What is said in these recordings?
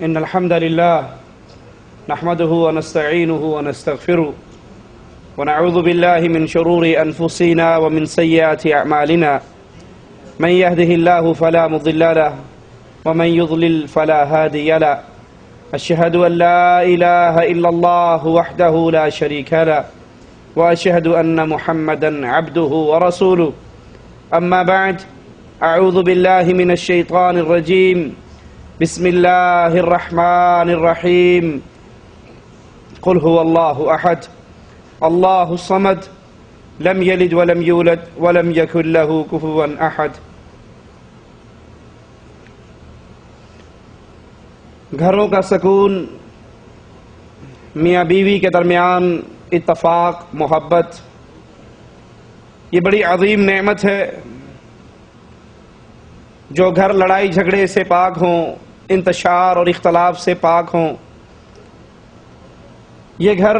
إن الحمد لله نحمده ونستعينه ونستغفره ونعوذ بالله من شرور أنفسنا ومن سيئات أعمالنا من يهده الله فلا مضل له ومن يضلل فلا هادي له أشهد أن لا إله إلا الله وحده لا شريك له وأشهد أن محمدا عبده ورسوله أما بعد أعوذ بالله من الشيطان الرجيم بسم الله الرحمن الرحيم قل هو الله أحد الله الصمد لم يلد ولم يولد ولم يكن له كفوا أحد۔ گھروں کا سکون، میاں بیوی کے درمیان اتفاق، محبت، یہ بڑی عظیم نعمت ہے۔ جو گھر لڑائی جھگڑے سے پاک ہوں، انتشار اور اختلاف سے پاک ہوں، یہ گھر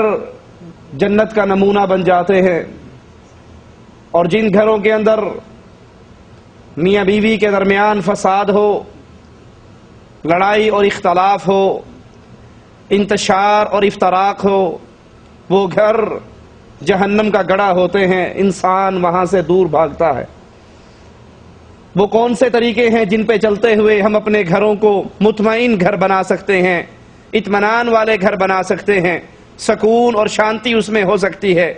جنت کا نمونہ بن جاتے ہیں۔ اور جن گھروں کے اندر میاں بیوی کے درمیان فساد ہو، لڑائی اور اختلاف ہو، انتشار اور افتراق ہو، وہ گھر جہنم کا گڑھا ہوتے ہیں، انسان وہاں سے دور بھاگتا ہے۔ وہ کون سے طریقے ہیں جن پہ چلتے ہوئے ہم اپنے گھروں کو مطمئن گھر بنا سکتے ہیں، اطمینان والے گھر بنا سکتے ہیں، سکون اور شانتی اس میں ہو سکتی ہے؟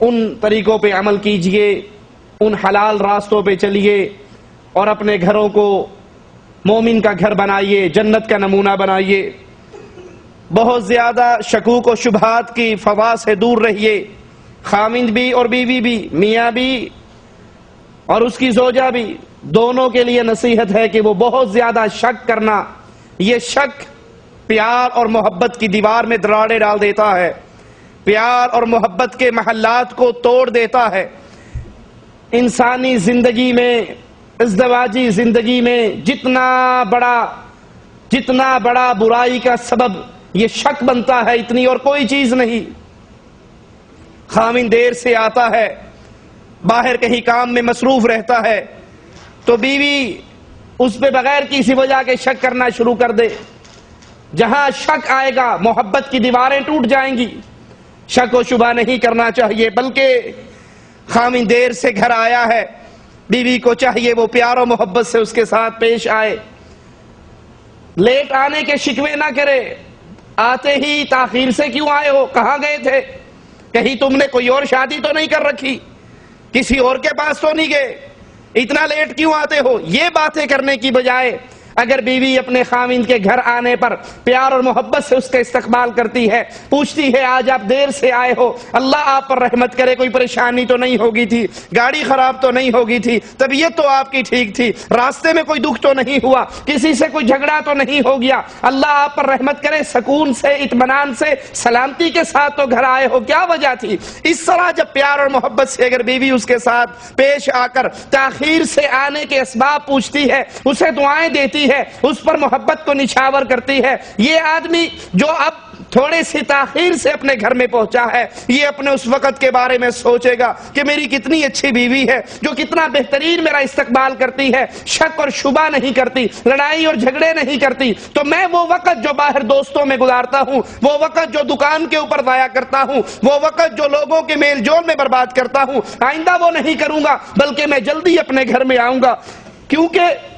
ان طریقوں پہ عمل کیجئے، ان حلال راستوں پہ چلیے اور اپنے گھروں کو مومن کا گھر بنائیے، جنت کا نمونہ بنائیے۔ بہت زیادہ شکوک و شبہات کی فضا سے دور رہیے۔ خامند بھی اور بیوی بھی، میاں بھی اور اس کی زوجہ بھی، دونوں کے لیے نصیحت ہے کہ وہ بہت زیادہ شک کرنا، یہ شک پیار اور محبت کی دیوار میں دراڑیں ڈال دیتا ہے، پیار اور محبت کے محلات کو توڑ دیتا ہے۔ انسانی زندگی میں، ازدواجی زندگی میں جتنا بڑا برائی کا سبب یہ شک بنتا ہے، اتنی اور کوئی چیز نہیں۔ خامند دیر سے آتا ہے، باہر کہیں کام میں مصروف رہتا ہے، تو بیوی اس پہ بغیر کسی وجہ کے شک کرنا شروع کر دے۔ جہاں شک آئے گا محبت کی دیواریں ٹوٹ جائیں گی۔ شک و شبہ نہیں کرنا چاہیے، بلکہ خامند دیر سے گھر آیا ہے، بیوی کو چاہیے وہ پیار و محبت سے اس کے ساتھ پیش آئے، لیٹ آنے کے شکوے نہ کرے۔ آتے ہی تاخیر سے کیوں آئے ہو؟ کہاں گئے تھے؟ کہیں تم نے کوئی اور شادی تو نہیں کر رکھی؟ کسی اور کے پاس تو نہیں گئے؟ اتنا لیٹ کیوں آتے ہو؟ یہ باتیں کرنے کی بجائے اگر بیوی اپنے خامند کے گھر آنے پر پیار اور محبت سے اس کا استقبال کرتی ہے، پوچھتی ہے آج آپ دیر سے آئے ہو، اللہ آپ پر رحمت کرے، کوئی پریشانی تو نہیں ہوگی تھی، گاڑی خراب تو نہیں ہوگی تھی، طبیعت تو آپ کی ٹھیک تھی، راستے میں کوئی دکھ تو نہیں ہوا، کسی سے کوئی جھگڑا تو نہیں ہو گیا، اللہ آپ پر رحمت کرے، سکون سے، اطمینان سے، سلامتی کے ساتھ تو گھر آئے ہو، کیا وجہ تھی؟ اس طرح جب پیار اور محبت سے اگر بیوی اس کے ساتھ پیش آ کر تاخیر سے آنے کے اسباب پوچھتی ہے، اسے دعائیں دیتی ہے، اس پر محبت کو نچھاور کرتی ہے، یہ آدمی جو اب تھوڑے سی تاخیر سے اپنے گھر میں پہنچا ہے، یہ اپنے اس وقت کے بارے میں سوچے گا کہ میری کتنی اچھی بیوی ہے جو کتنا بہترین میرا استقبال کرتی ہے، شک اور شبہ نہیں کرتی، لڑائی اور جھگڑے نہیں کرتی، تو میں وہ وقت جو باہر دوستوں میں گزارتا ہوں، وہ وقت جو دکان کے اوپر ضائع کرتا ہوں، وہ وقت جو لوگوں کے میل جول میں برباد کرتا ہوں، آئندہ وہ نہیں کروں گا، بلکہ میں جلدی اپنے گھر میں آؤں گا، کیونکہ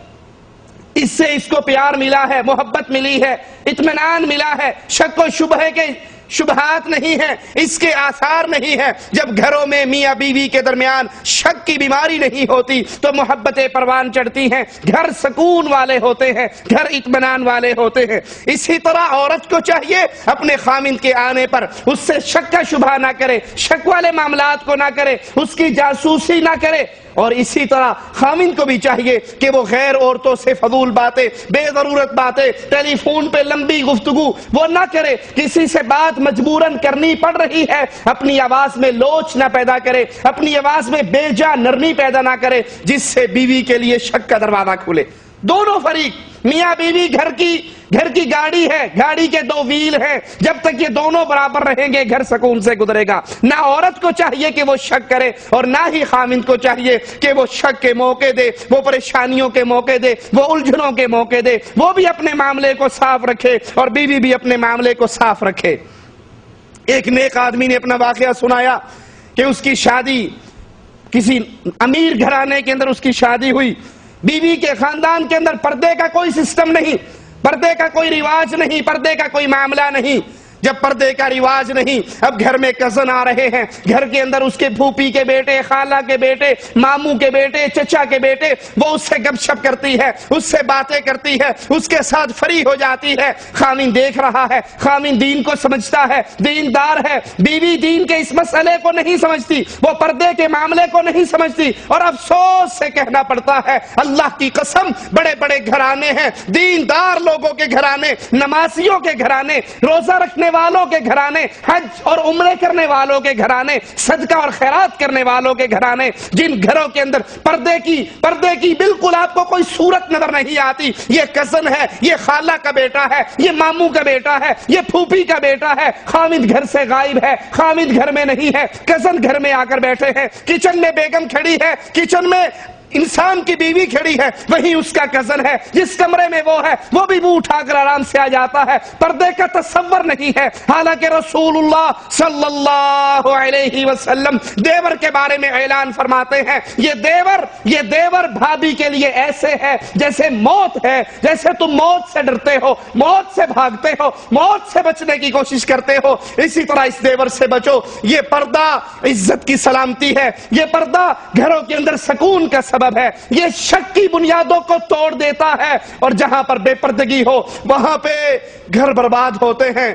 اس سے اس کو پیار ملا ہے، محبت ملی ہے، اطمینان ملا ہے، شک و شبہ کے شبہات نہیں ہیں، اس کے آثار نہیں ہیں۔ جب گھروں میں میاں بیوی کے درمیان شک کی بیماری نہیں ہوتی تو محبتیں پروان چڑھتی ہیں، گھر سکون والے ہوتے ہیں، گھر اطمینان والے ہوتے ہیں۔ اسی طرح عورت کو چاہیے اپنے خامند کے آنے پر اس سے شک کا شبہ نہ کرے، شک والے معاملات کو نہ کرے، اس کی جاسوسی نہ کرے، اور اسی طرح خامند کو بھی چاہیے کہ وہ غیر عورتوں سے فضول باتیں، بے ضرورت باتیں، ٹیلی فون پہ لمبی گفتگو وہ نہ کرے، کسی سے بات مجبوراً کرنی پڑ رہی ہے اپنی آواز میں لوچ نہ پیدا کرے، اپنی آواز میں بے جا نرمی پیدا نہ کرے جس سے بیوی کے لیے شک کا دروازہ کھلے۔ دونوں فریق، میاں بیوی گھر کی گاڑی ہے، گاڑی کے دو ویل ہیں، جب تک یہ دونوں برابر رہیں گے گھر سکون سے گزرے گا۔ نہ عورت کو چاہیے کہ وہ شک کرے اور نہ ہی خامند کو چاہیے کہ وہ شک کے موقع دے، وہ پریشانیوں کے موقع دے، وہ الجھنوں کے موقع دے۔ وہ بھی اپنے معاملے کو صاف رکھے اور بیوی بھی اپنے معاملے کو صاف رکھے۔ ایک نیک آدمی نے اپنا واقعہ سنایا کہ اس کی شادی کسی امیر گھرانے کے اندر اس کی شادی ہوئی، بیوی کے خاندان کے اندر پردے کا کوئی سسٹم نہیں، پردے کا کوئی رواج نہیں، پردے کا کوئی معاملہ نہیں۔ جب پردے کا رواج نہیں، اب گھر میں کزن آ رہے ہیں، گھر کے اندر اس کے پھوپھی کے بیٹے، خالہ کے بیٹے، ماموں کے بیٹے، چچا کے بیٹے، وہ اس سے گپ شپ کرتی ہے، اس سے باتیں کرتی ہے، اس کے ساتھ فری ہو جاتی ہے۔ خامن دیکھ رہا ہے، خامن دین کو سمجھتا ہے، دیندار ہے، بیوی دین کے اس مسئلے کو نہیں سمجھتی، وہ پردے کے معاملے کو نہیں سمجھتی، اور افسوس سے کہنا پڑتا ہے اللہ کی قسم بڑے بڑے گھرانے ہیں، دیندار لوگوں کے گھرانے، نمازیوں کے گھرانے، روزہ رکھنے والوں کے گھرانے، حج اور عمرے کرنے والوں کے گھرانے، صدقہ اور خیرات کرنے والوں کے گھرانے، جن گھروں کے اندر پردے کی بالکل آپ کو کوئی صورت نظر نہیں آتی، یہ کزن ہے، یہ خالہ کا بیٹا ہے، یہ ماموں کا بیٹا ہے، یہ پھوپھی کا بیٹا ہے، خامد گھر سے غائب ہے، خامد گھر میں نہیں ہے، کزن گھر میں آ کر بیٹھے ہیں، کچن میں بیگم کھڑی ہے، کچن میں انسان کی بیوی کھڑی ہے، وہی اس کا کزن ہے، جس کمرے میں وہ ہے وہ بھی منہ اٹھا کر آرام سے آ جاتا ہے، پردے کا تصور نہیں ہے۔ حالانکہ رسول اللہ صلی اللہ علیہ وسلم دیور کے بارے میں اعلان فرماتے ہیں، یہ دیور بھابھی کے لیے ایسے ہے جیسے موت ہے، جیسے تم موت سے ڈرتے ہو، موت سے بھاگتے ہو، موت سے بچنے کی کوشش کرتے ہو، اسی طرح اس دیور سے بچو۔ یہ پردہ عزت کی سلامتی ہے، یہ پردہ گھروں کے اندر سکون کا سبب ہے، یہ شک کی بنیادوں کو توڑ دیتا ہے، اور جہاں پر بے پردگی ہو وہاں پہ گھر برباد ہوتے ہیں،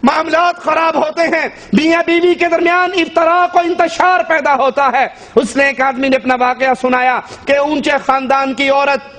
معاملات خراب ہوتے ہیں، میاں بیوی کے درمیان افتراق و انتشار پیدا ہوتا ہے۔ اس نے ایک آدمی نے اپنا واقعہ سنایا کہ اونچے خاندان کی عورت،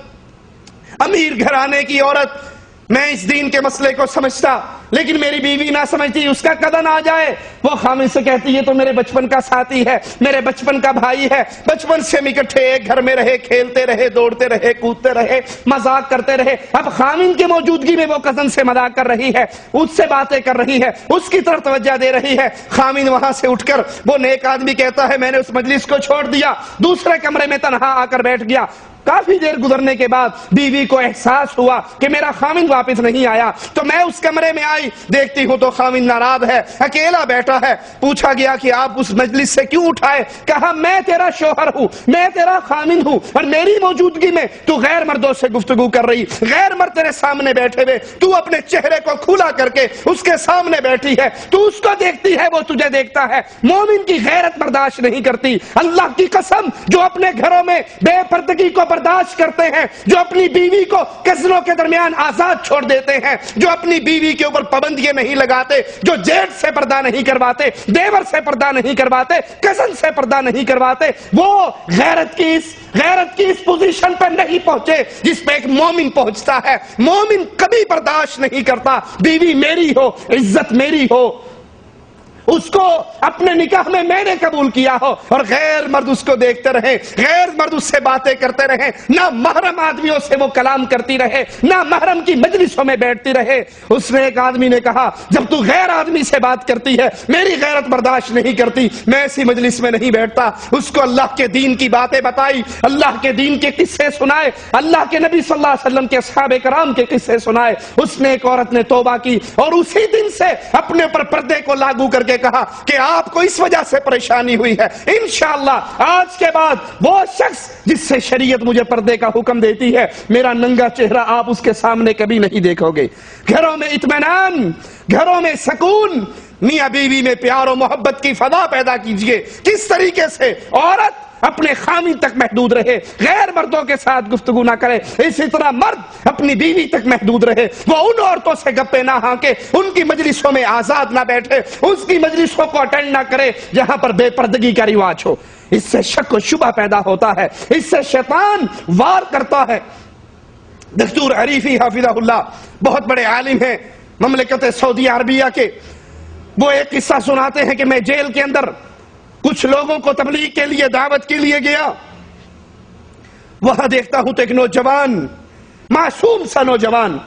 امیر گھرانے کی عورت، میں اس دین کے مسئلے کو سمجھتا لیکن میری بیوی نہ سمجھتی، اس کا کزن آ جائے، وہ خامد سے کہتی ہے تو میرے بچپن کا ساتھی ہے، میرے بچپن کا بھائی ہے، بچپن سے ہم اکٹھے ایک گھر میں رہے، کھیلتے رہے، دوڑتے رہے، کودتے رہے، مذاق کرتے رہے۔ اب خامد کی موجودگی میں وہ کزن سے مذاق کر رہی ہے، اس سے باتیں کر رہی ہے، اس کی طرف توجہ دے رہی ہے۔ خامد وہاں سے اٹھ کر، وہ نیک آدمی کہتا ہے میں نے اس مجلس کو چھوڑ دیا، دوسرے کمرے میں تنہا آ کر بیٹھ گیا۔ کافی دیر گزرنے کے بعد بیوی کو احساس ہوا کہ میرا خامند واپس نہیں آیا، تو میں اس کمرے میں آئی، دیکھتی ہوں تو خامند ناراض ہے، اکیلا بیٹھا ہے۔ پوچھا گیا کہ آپ اس مجلس سے کیوں اٹھائے؟ کہا میں تیرا شوہر ہوں، میں تیرا خامند ہوں، اور میری موجودگی میں تو غیر مردوں سے گفتگو کر رہی، غیر مرد تیرے سامنے بیٹھے ہوئے، تو اپنے چہرے کو کھلا کر کے اس کے سامنے بیٹھی ہے، تو اس کو دیکھتی ہے، وہ تجھے دیکھتا ہے۔ مومن کی غیرت برداشت نہیں کرتی۔ اللہ کی قسم جو اپنے گھروں میں بے پردگی کو برداشت کرتے ہیں، جو اپنی بیوی کو کزنوں کے درمیان آزاد چھوڑ دیتے ہیں، جو اپنی بیوی کے اوپر پابندیاں نہیں لگاتے، جو جیٹ سے پردہ نہیں کرواتے، دیور سے پردہ نہیں کرواتے، کزن سے پردہ نہیں کرواتے، وہ غیرت کی اس پوزیشن پر نہیں پہنچے جس پہ ایک مومن پہنچتا ہے۔ مومن کبھی برداشت نہیں کرتا بیوی میری ہو، عزت میری ہو، اس کو اپنے نکاح میں نے قبول کیا ہو، اور غیر مرد اس کو دیکھتے رہے، غیر مرد اس سے باتیں کرتے رہے، نہ محرم آدمیوں سے وہ کلام کرتی رہے، نہ محرم کی مجلسوں میں بیٹھتی رہے۔ اس نے ایک آدمی نے کہا جب تو غیر آدمی سے بات کرتی ہے، میری غیرت برداشت نہیں کرتی، میں ایسی مجلس میں نہیں بیٹھتا۔ اس کو اللہ کے دین کی باتیں بتائی، اللہ کے دین کے قصے سنائے، اللہ کے نبی صلی اللہ علیہ وسلم کے اصحاب کرام کے قصے سنائے۔ اس نے ایک عورت نے توبہ کی اور اسی دن سے اپنے اوپر پردے کو لاگو کر کے کہا کہ آپ کو اس وجہ سے پریشانی ہوئی ہے، انشاءاللہ آج کے بعد وہ شخص جس سے شریعت مجھے پردے کا حکم دیتی ہے، میرا ننگا چہرہ آپ اس کے سامنے کبھی نہیں دیکھو گے۔ گھروں میں اطمینان، گھروں میں سکون، میاں بیوی میں پیار و محبت کی فضا پیدا کیجئے۔ کس طریقے سے عورت اپنے خامند تک محدود رہے، غیر مردوں کے ساتھ گفتگو نہ کرے، اسی طرح مرد اپنی بیوی تک محدود رہے، وہ ان عورتوں سے گپے نہ ہانکے، ان کی مجلسوں میں آزاد نہ بیٹھے، اس کی مجلسوں کو اٹینڈ نہ کرے جہاں پر بے پردگی کا رواج ہو۔ اس سے شک و شبہ پیدا ہوتا ہے، اس سے شیطان وار کرتا ہے۔ دکتور عریفی حافظہ اللہ بہت بڑے عالم ہیں مملکت سعودی عربیہ کے، وہ ایک قصہ سناتے ہیں کہ میں جیل کے اندر کچھ لوگوں کو تبلیغ کے لیے دعوت کے لیے گیا، وہاں دیکھتا ہوں تو ایک نوجوان معصوم سا نوجوان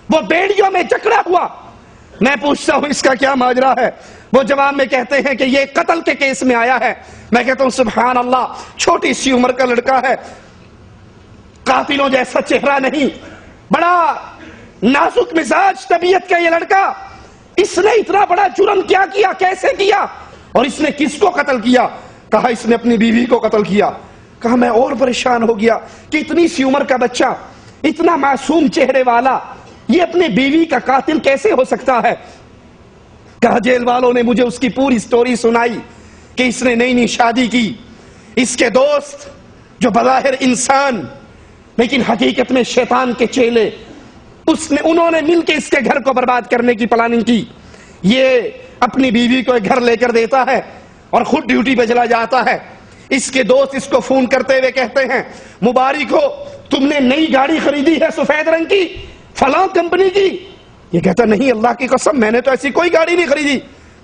وہ بیڑیوں میں جکڑا ہوا. میں پوچھتا ہوں اس کا کیا ماجرا ہے؟ وہ جواب میں کہتے ہیں کہ یہ قتل کے کیس میں آیا ہے. میں کہتا ہوں سبحان اللہ، چھوٹی سی عمر کا لڑکا ہے، قاتلوں جیسا چہرہ نہیں، بڑا نازک مزاج طبیعت کا یہ لڑکا، اس نے اتنا بڑا جرم کیا کیا، کیسے کیا، اور اس نے کس کو قتل کیا؟ کہا اس نے اپنی بیوی کو قتل کیا. کہا میں اور پریشان ہو گیا کہ اتنی سی عمر کا بچہ، اتنا معصوم چہرے والا، یہ اپنی بیوی کا قاتل کیسے ہو سکتا ہے؟ کہا جیل والوں نے مجھے اس کی پوری سٹوری سنائی کہ اس نے نئی نئی شادی کی. اس کے دوست جو بظاہر انسان لیکن حقیقت میں شیطان کے چیلے، انہوں نے مل کے اس کے گھر کو برباد کرنے کی پلاننگ کی. یہ اپنی بیوی کو ایک گھر لے کر دیتا ہے اور خود ڈیوٹی پہ چلا جاتا ہے. اس کے دوست اس کو فون کرتے ہوئے کہتے ہیں مبارک ہو، تم نے نئی گاڑی خریدی ہے سفید رنگ کی، فلاں کمپنی کی. یہ کہتا نہیں اللہ کی قسم میں نے تو ایسی کوئی گاڑی نہیں خریدی.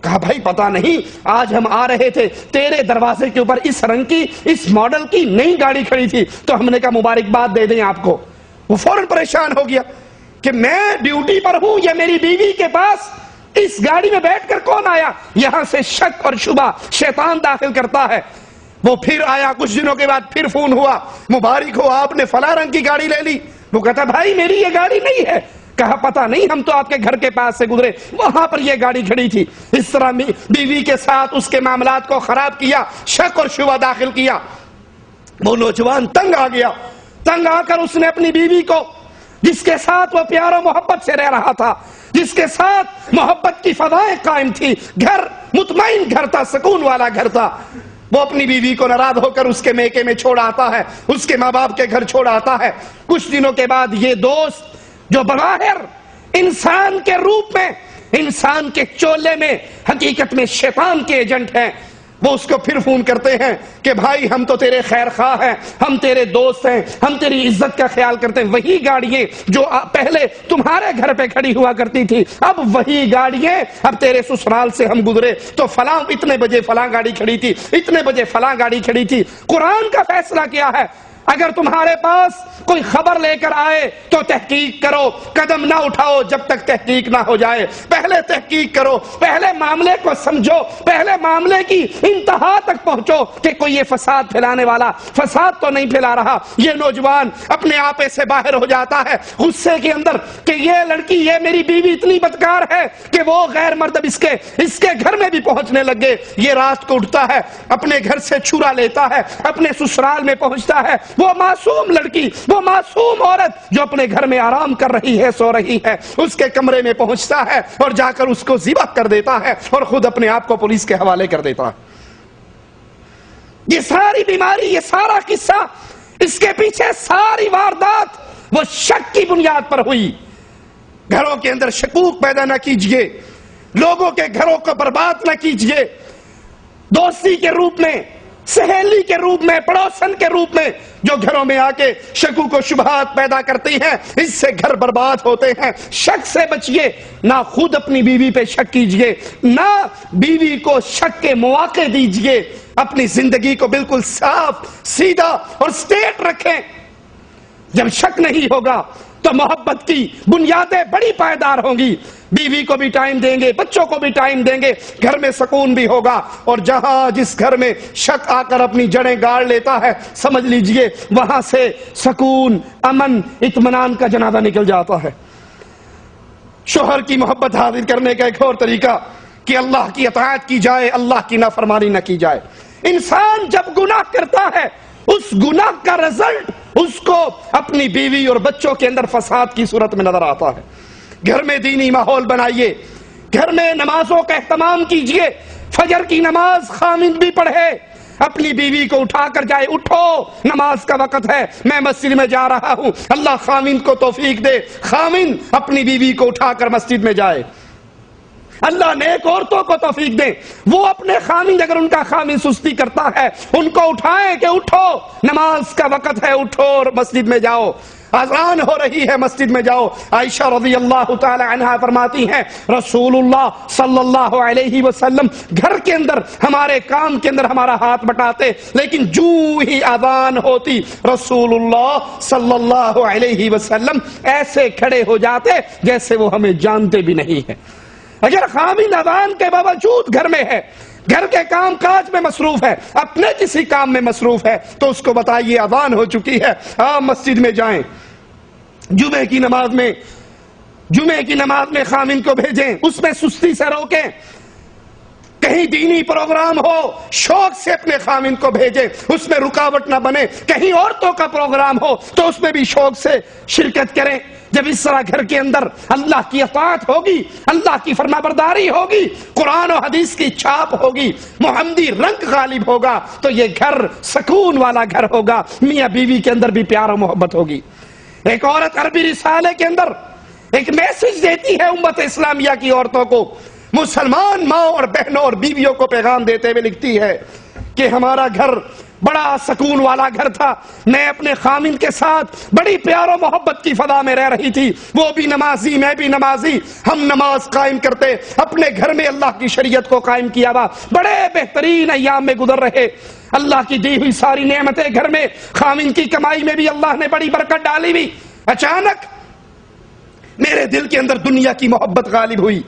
کہا بھائی پتا نہیں، آج ہم آ رہے تھے تیرے دروازے کے اوپر اس رنگ کی، اس ماڈل کی نئی گاڑی کھڑی تھی، تو ہم نے کہا مبارکباد دے دیں آپ کو. وہ فوراً پریشان ہو گیا کہ میں ڈیوٹی پر ہوں، یہ میری بیوی کے پاس اس گاڑی میں بیٹھ کر کون آیا؟ یہاں سے شک اور شبہ شیطان داخل کرتا ہے. وہ پھر آیا، کچھ دنوں کے بعد پھر فون ہوا مبارک ہو آپ نے فلاں رنگ کی گاڑی لے لی. وہ کہتا بھائی میری یہ گاڑی نہیں ہے. کہا پتا نہیں، ہم تو آپ کے گھر کے پاس سے گزرے، وہاں پر یہ گاڑی کھڑی تھی. اس طرح بیوی کے ساتھ اس کے معاملات کو خراب کیا، شک اور شبہ داخل کیا. وہ نوجوان تنگ آ گیا. تنگ آ کر اس نے اپنی بیوی کو، جس کے ساتھ وہ پیار و محبت سے رہ رہا تھا، جس کے ساتھ محبت کی فضائیں قائم تھی، گھر مطمئن گھر تھا، سکون والا گھر تھا، وہ اپنی بیوی کو ناراض ہو کر اس کے میکے میں چھوڑ آتا ہے، اس کے ماں باپ کے گھر چھوڑ آتا ہے. کچھ دنوں کے بعد یہ دوست جو بظاہر انسان کے روپ میں، انسان کے چولے میں حقیقت میں شیطان کے ایجنٹ ہیں، وہ اس کو پھر فون کرتے ہیں کہ بھائی ہم تو تیرے خیر خواہ ہیں، ہم تیرے دوست ہیں، ہم تیری عزت کا خیال کرتے ہیں. وہی گاڑیاں جو پہلے تمہارے گھر پہ کھڑی ہوا کرتی تھی، اب وہی گاڑیاں، اب تیرے سسرال سے ہم گزرے تو فلاں اتنے بجے فلاں گاڑی کھڑی تھی، اتنے بجے فلاں گاڑی کھڑی تھی. قرآن کا فیصلہ کیا ہے؟ اگر تمہارے پاس کوئی خبر لے کر آئے تو تحقیق کرو، قدم نہ اٹھاؤ جب تک تحقیق نہ ہو جائے. پہلے تحقیق کرو، پہلے معاملے کو سمجھو، پہلے معاملے کی انتہا تک پہنچو کہ کوئی یہ فساد پھیلانے والا فساد تو نہیں پھیلا رہا. یہ نوجوان اپنے آپے سے باہر ہو جاتا ہے غصے کے اندر کہ یہ لڑکی، یہ میری بیوی اتنی بدکار ہے کہ وہ غیر مردب اس کے گھر میں بھی پہنچنے لگے. یہ رات کو اٹھتا ہے، اپنے گھر سے چھرا لیتا ہے، اپنے سسرال میں پہنچتا ہے. وہ معصوم لڑکی، وہ معصوم عورت جو اپنے گھر میں آرام کر رہی ہے، سو رہی ہے، اس کے کمرے میں پہنچتا ہے اور جا کر اس کو ذبح کر دیتا ہے اور خود اپنے آپ کو پولیس کے حوالے کر دیتا ہے. یہ ساری بیماری، یہ سارا قصہ، اس کے پیچھے ساری واردات وہ شک کی بنیاد پر ہوئی. گھروں کے اندر شکوک پیدا نہ کیجئے، لوگوں کے گھروں کو برباد نہ کیجئے. دوستی کے روپ میں، سہیلی کے روپ میں، پڑوسن کے روپ میں جو گھروں میں آ کے شکوک و شبہات پیدا کرتی ہیں، اس سے گھر برباد ہوتے ہیں. شک سے بچیے، نہ خود اپنی بیوی پہ شک کیجئے، نہ بیوی کو شک کے مواقع دیجئے. اپنی زندگی کو بالکل صاف سیدھا اور سٹیٹ رکھیں. جب شک نہیں ہوگا تو محبت کی بنیادیں بڑی پائیدار ہوں گی. بیوی کو بھی ٹائم دیں گے، بچوں کو بھی ٹائم دیں گے، گھر میں سکون بھی ہوگا. اور جہاں جس گھر میں شک آ کر اپنی جڑیں گاڑ لیتا ہے، سمجھ لیجئے وہاں سے سکون، امن، اطمینان کا جنازہ نکل جاتا ہے. شوہر کی محبت حاصل کرنے کا ایک اور طریقہ کہ اللہ کی اطاعت کی جائے، اللہ کی نافرمانی نہ کی جائے. انسان جب گناہ کرتا ہے، اس گناہ کا رزلٹ اس کو اپنی بیوی اور بچوں کے اندر فساد کی صورت میں نظر آتا ہے. گھر میں دینی ماحول بنائیے، گھر میں نمازوں کا اہتمام کیجئے. فجر کی نماز خامند بھی پڑھے، اپنی بیوی کو اٹھا کر جائے، اٹھو نماز کا وقت ہے، میں مسجد میں جا رہا ہوں. اللہ خامند کو توفیق دے، خامند اپنی بیوی کو اٹھا کر مسجد میں جائے. اللہ نیک عورتوں کو توفیق دے، وہ اپنے خامند، اگر ان کا خامند سستی کرتا ہے، ان کو اٹھائیں کہ اٹھو نماز کا وقت ہے، اٹھو اور مسجد میں جاؤ. اذان ہو رہی ہے مسجد میں جاؤ. عائشہ رضی اللہ تعالی عنہا فرماتی ہیں رسول اللہ صلی اللہ علیہ وسلم گھر کے اندر ہمارے کام کے اندر ہمارا ہاتھ بٹاتے، لیکن جو ہی اذان ہوتی رسول اللہ صلی اللہ علیہ وسلم ایسے کھڑے ہو جاتے جیسے وہ ہمیں جانتے بھی نہیں ہیں. اگر خامند اذان کے باوجود گھر میں ہے، گھر کے کام کاج میں مصروف ہے، اپنے کسی کام میں مصروف ہے، تو اس کو بتائیے اذان ہو چکی ہے، آپ مسجد میں جائیں. جمعے کی نماز میں خامند کو بھیجیں، اس میں سستی سے روکیں. کہیں دینی پروگرام ہو شوق سے اپنے خامند کو بھیجیں، اس میں رکاوٹ نہ بنے. کہیں عورتوں کا پروگرام ہو تو اس میں بھی شوق سے شرکت کریں. جب اس طرح گھر کے اندر اللہ کی اطاعت ہوگی، اللہ کی فرمانبرداری ہوگی، قرآن و حدیث کی چھاپ ہوگی، محمدی رنگ غالب ہوگا، تو یہ گھر سکون والا گھر ہوگا. میاں بیوی کے اندر بھی پیار و محبت ہوگی. ایک عورت عربی رسالے کے اندر ایک میسج دیتی ہے امت اسلامیہ کی عورتوں کو، مسلمان ماں اور بہنوں اور بیویوں کو پیغام دیتے ہوئے لکھتی ہے کہ ہمارا گھر بڑا سکون والا گھر تھا. میں اپنے خامند کے ساتھ بڑی پیار و محبت کی فضا میں رہ رہی تھی. وہ بھی نمازی، میں بھی نمازی. ہم نماز قائم کرتے، اپنے گھر میں اللہ کی شریعت کو قائم کیا ہوا. بڑے بہترین ایام میں گزر رہے. اللہ کی دی ہوئی ساری نعمتیں گھر میں، خامند کی کمائی میں بھی اللہ نے بڑی برکت ڈالی ہوئی. اچانک میرے دل کے اندر دنیا کی محبت غالب ہوئی،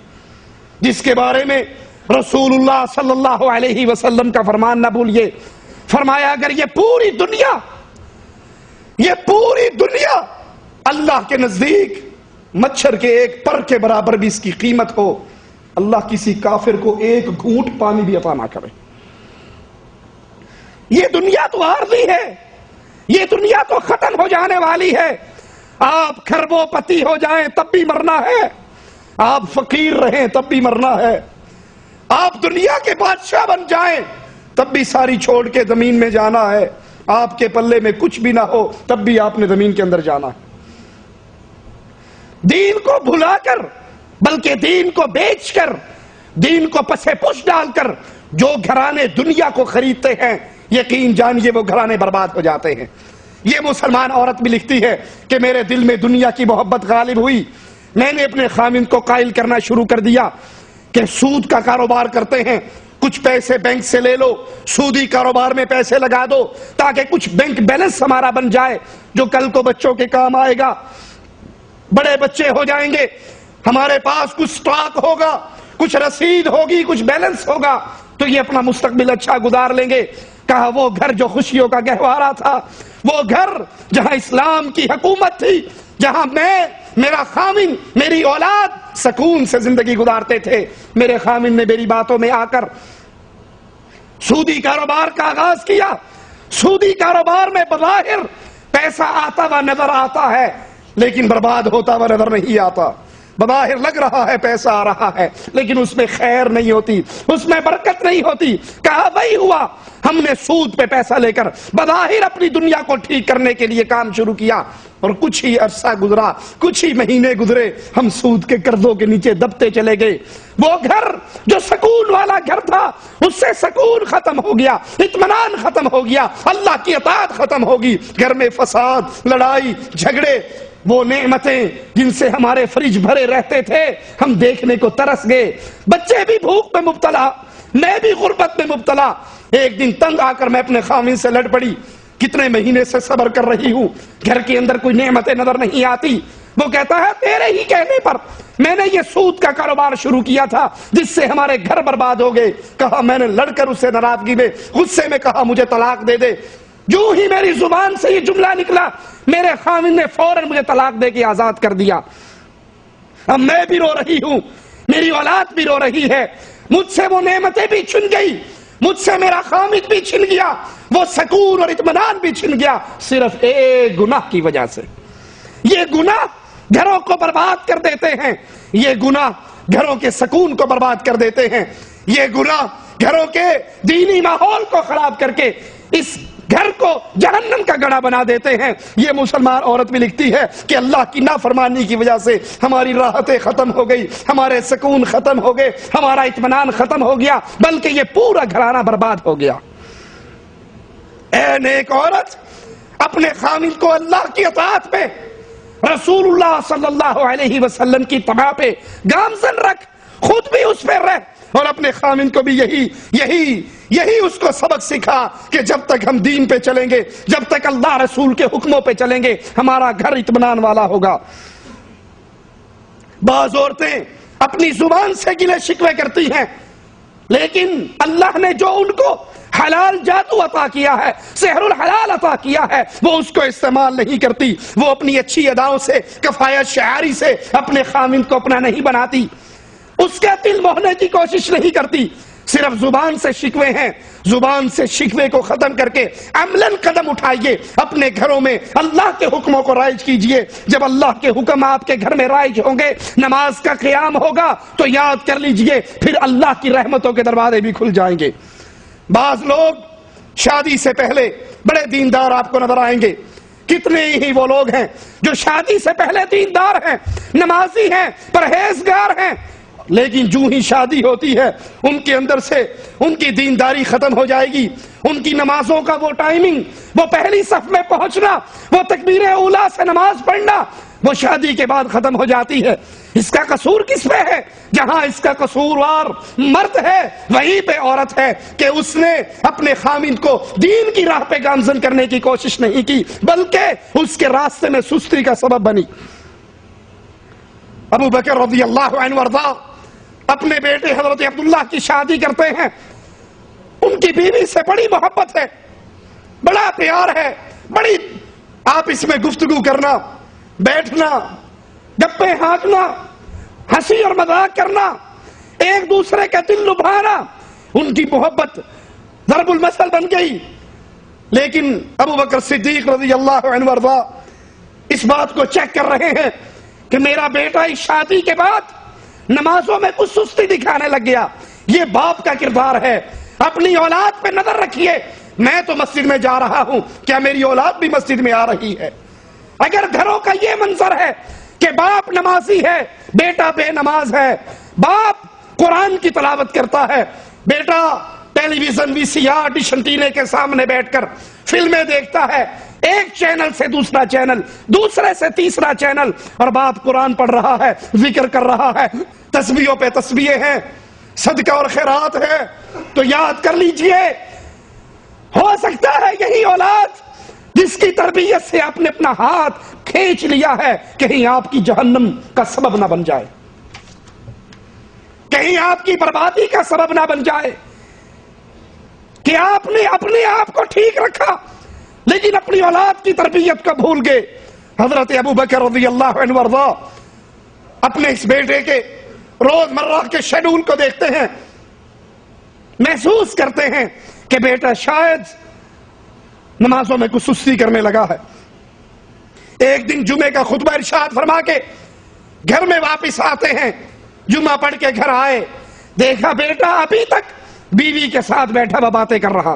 جس کے بارے میں رسول اللہ صلی اللہ علیہ وسلم کا فرمان نہ بھولیے. فرمایا اگر یہ پوری دنیا اللہ کے نزدیک مچھر کے ایک پر کے برابر بھی اس کی قیمت ہو، اللہ کسی کافر کو ایک گھونٹ پانی بھی عطا نہ کرے. یہ دنیا تو عارضی ہے، یہ دنیا تو ختم ہو جانے والی ہے. آپ کھربوں پتی ہو جائیں تب بھی مرنا ہے، آپ فقیر رہیں تب بھی مرنا ہے، آپ دنیا کے بادشاہ بن جائیں تب بھی ساری چھوڑ کے زمین میں جانا ہے. آپ کے پلے میں کچھ بھی نہ ہو تب بھی آپ نے زمین کے اندر جانا ہے. دین کو بھلا کر، بلکہ دین کو بیچ کر، دین کو پسے پش ڈال کر جو گھرانے دنیا کو خریدتے ہیں، یقین جانیے وہ گھرانے برباد ہو جاتے ہیں. یہ مسلمان عورت بھی لکھتی ہے کہ میرے دل میں دنیا کی محبت غالب ہوئی. میں نے اپنے خامند کو قائل کرنا شروع کر دیا کہ سود کا کاروبار کرتے ہیں، کچھ پیسے بینک سے لے لو، سودی کاروبار میں پیسے لگا دو تاکہ کچھ بینک بیلنس ہمارا بن جائے جو کل کو بچوں کے کام آئے گا. بڑے بچے ہو جائیں گے، ہمارے پاس کچھ سٹاک ہوگا، کچھ رسید ہوگی، کچھ بیلنس ہوگا، تو یہ اپنا مستقبل اچھا گزار لیں گے. کہا وہ گھر جو خوشیوں کا گہوارہ تھا، وہ گھر جہاں اسلام کی حکومت تھی، جہاں میں، میرا خامند، میری اولاد سکون سے زندگی گزارتے تھے، میرے خامند نے میری باتوں میں آ کر سودی کاروبار کا آغاز کیا. سودی کاروبار میں بظاہر پیسہ آتا ہوا نظر آتا ہے لیکن برباد ہوتا ہوا نظر نہیں آتا. بظاہر لگ رہا ہے پیسہ آ رہا ہے لیکن اس میں خیر نہیں ہوتی، اس میں برکت نہیں ہوتی. کہا وہی ہوا، ہم نے سود پہ پیسہ لے کر بظاہر اپنی دنیا کو ٹھیک کرنے کے لیے کام شروع کیا، اور کچھ ہی عرصہ گزرا، کچھ ہی مہینے گزرے، ہم سود کے قرضوں کے نیچے دبتے چلے گئے. وہ گھر جو سکون والا گھر تھا، اس سے سکون ختم ہو گیا، اطمینان ختم ہو گیا، اللہ کی اطاعت ختم ہوگی. گھر میں فساد، لڑائی، جھگڑے. وہ نعمتیں جن سے ہمارے فریج بھرے رہتے تھے ہم دیکھنے کو ترس گئے. بچے بھی بھوک میں مبتلا، میں بھی غربت میں مبتلا. ایک دن تنگ آ کر میں اپنے خامند سے لڑ پڑی. کتنے مہینے سے صبر کر رہی ہوں، گھر کے اندر کوئی نعمتیں نظر نہیں آتی. وہ کہتا ہے تیرے ہی کہنے پر میں نے یہ سود کا کاروبار شروع کیا تھا جس سے ہمارے گھر برباد ہو گئے. کہا میں نے لڑ کر اسے ناراضگی میں، غصے میں کہا مجھے طلاق دے دے. جو ہی میری زبان سے یہ جملہ نکلا میرے خامند نے فوراً مجھے طلاق دے کے آزاد کر دیا. اب میں بھی رو رہی ہوں، میری اولاد بھی رو رہی ہے. مجھ سے وہ نعمتیں بھی چھن گئی، مجھ سے میرا خامد بھی چھن گیا، وہ سکون اور اطمینان بھی چھن گیا، صرف ایک گناہ کی وجہ سے. یہ گناہ گھروں کو برباد کر دیتے ہیں، یہ گناہ گھروں کے سکون کو برباد کر دیتے ہیں، یہ گناہ گھروں کے دینی ماحول کو خراب کر کے اس گھر کو جہنم کا گڑھا بنا دیتے ہیں. یہ مسلمان عورت بھی لکھتی ہے کہ اللہ کی نافرمانی کی وجہ سے ہماری راحتیں ختم ہو گئی، ہمارے سکون ختم ہو گئے، ہمارا اطمینان ختم ہو گیا، بلکہ یہ پورا گھرانہ برباد ہو گیا. اے نیک عورت، اپنے خامند کو اللہ کی اطاعت پہ رسول اللہ صلی اللہ علیہ وسلم کی طبع پہ گامزن رکھ، خود بھی اس پہ رہ، اور اپنے خامند کو بھی یہی اس کو سبق سکھا کہ جب تک ہم دین پہ چلیں گے، جب تک اللہ رسول کے حکموں پہ چلیں گے، ہمارا گھر اطمینان والا ہوگا۔ بعض عورتیں اپنی زبان سے گلے شکوے کرتی ہیں، لیکن اللہ نے جو ان کو حلال جادو عطا کیا ہے، سحر الحلال عطا کیا ہے، وہ اس کو استعمال نہیں کرتی، وہ اپنی اچھی اداؤں سے، کفایت شعاری سے اپنے خامند کو اپنا نہیں بناتی، اس کے دل موہنے کی کوشش نہیں کرتی، صرف زبان سے شکوے ہیں۔ زبان سے شکوے کو ختم کر کے عملاً قدم اٹھائیے، اپنے گھروں میں اللہ کے حکموں کو رائج کیجئے۔ جب اللہ کے حکم آپ کے گھر میں رائج ہوں گے، نماز کا قیام ہوگا، تو یاد کر لیجئے پھر اللہ کی رحمتوں کے دروازے بھی کھل جائیں گے۔ بعض لوگ شادی سے پہلے بڑے دیندار آپ کو نظر آئیں گے، کتنے ہی وہ لوگ ہیں جو شادی سے پہلے دیندار ہیں، نمازی ہیں، پرہیزگار ہیں، لیکن جو ہی شادی ہوتی ہے ان کے اندر سے ان کی دینداری ختم ہو جائے گی، ان کی نمازوں کا وہ ٹائمنگ، وہ پہلی صف میں پہنچنا، وہ تکبیر اولیٰ سے نماز پڑھنا، وہ شادی کے بعد ختم ہو جاتی ہے۔ اس کا قصور کس پہ ہے؟ جہاں اس کا قصوروار مرد ہے وہیں پہ عورت ہے کہ اس نے اپنے خامند کو دین کی راہ پہ گامزن کرنے کی کوشش نہیں کی، بلکہ اس کے راستے میں سستی کا سبب بنی۔ ابو بکر رضی اللہ عنہ وارضا اپنے بیٹے حضرت عبداللہ کی شادی کرتے ہیں، ان کی بیوی سے بڑی محبت ہے، بڑا پیار ہے، بڑی آپس میں گفتگو کرنا، بیٹھنا، گپیں ہانکنا، ہنسی اور مذاق کرنا، ایک دوسرے کا دل لبھانا، ان کی محبت ضرب المثل بن گئی۔ لیکن ابو بکر صدیق رضی اللہ عنہ وارضا اس بات کو چیک کر رہے ہیں کہ میرا بیٹا اس شادی کے بعد نمازوں میں کچھ سستی دکھانے لگ گیا، یہ باپ کا کردار ہے، اپنی اولاد پہ نظر رکھیے، میں تو مسجد میں جا رہا ہوں، کیا میری اولاد بھی مسجد میں آ رہی ہے؟ اگر گھروں کا یہ منظر ہے کہ باپ نمازی ہے، بیٹا بے نماز ہے، باپ قرآن کی تلاوت کرتا ہے، بیٹا ٹیلی ویژن VCR ڈش انٹینے کے سامنے بیٹھ کر فلمیں دیکھتا ہے، ایک چینل سے دوسرا چینل، دوسرے سے تیسرا چینل، اور باپ قرآن پڑھ رہا ہے، ذکر کر رہا ہے، تسبیحوں پہ تسبیحیں ہیں، صدقہ اور خیرات ہے، تو یاد کر لیجئے ہو سکتا ہے یہی اولاد جس کی تربیت سے آپ نے اپنا ہاتھ کھینچ لیا ہے، کہیں آپ کی جہنم کا سبب نہ بن جائے، کہیں آپ کی بربادی کا سبب نہ بن جائے، کہ آپ نے اپنے آپ کو ٹھیک رکھا لیکن اپنی اولاد کی تربیت کو بھول گئے۔ حضرت ابو بکر رضی اللہ عنہ وارضا اپنے اس بیٹے کے روزمرہ کے شیڈول کو دیکھتے ہیں، محسوس کرتے ہیں کہ بیٹا شاید نمازوں میں کچھ سستی کرنے لگا ہے۔ ایک دن جمعے کا خطبہ ارشاد فرما کے گھر میں واپس آتے ہیں، جمعہ پڑھ کے گھر آئے، دیکھا بیٹا ابھی تک بیوی کے ساتھ بیٹھا وہ باتیں کر رہا۔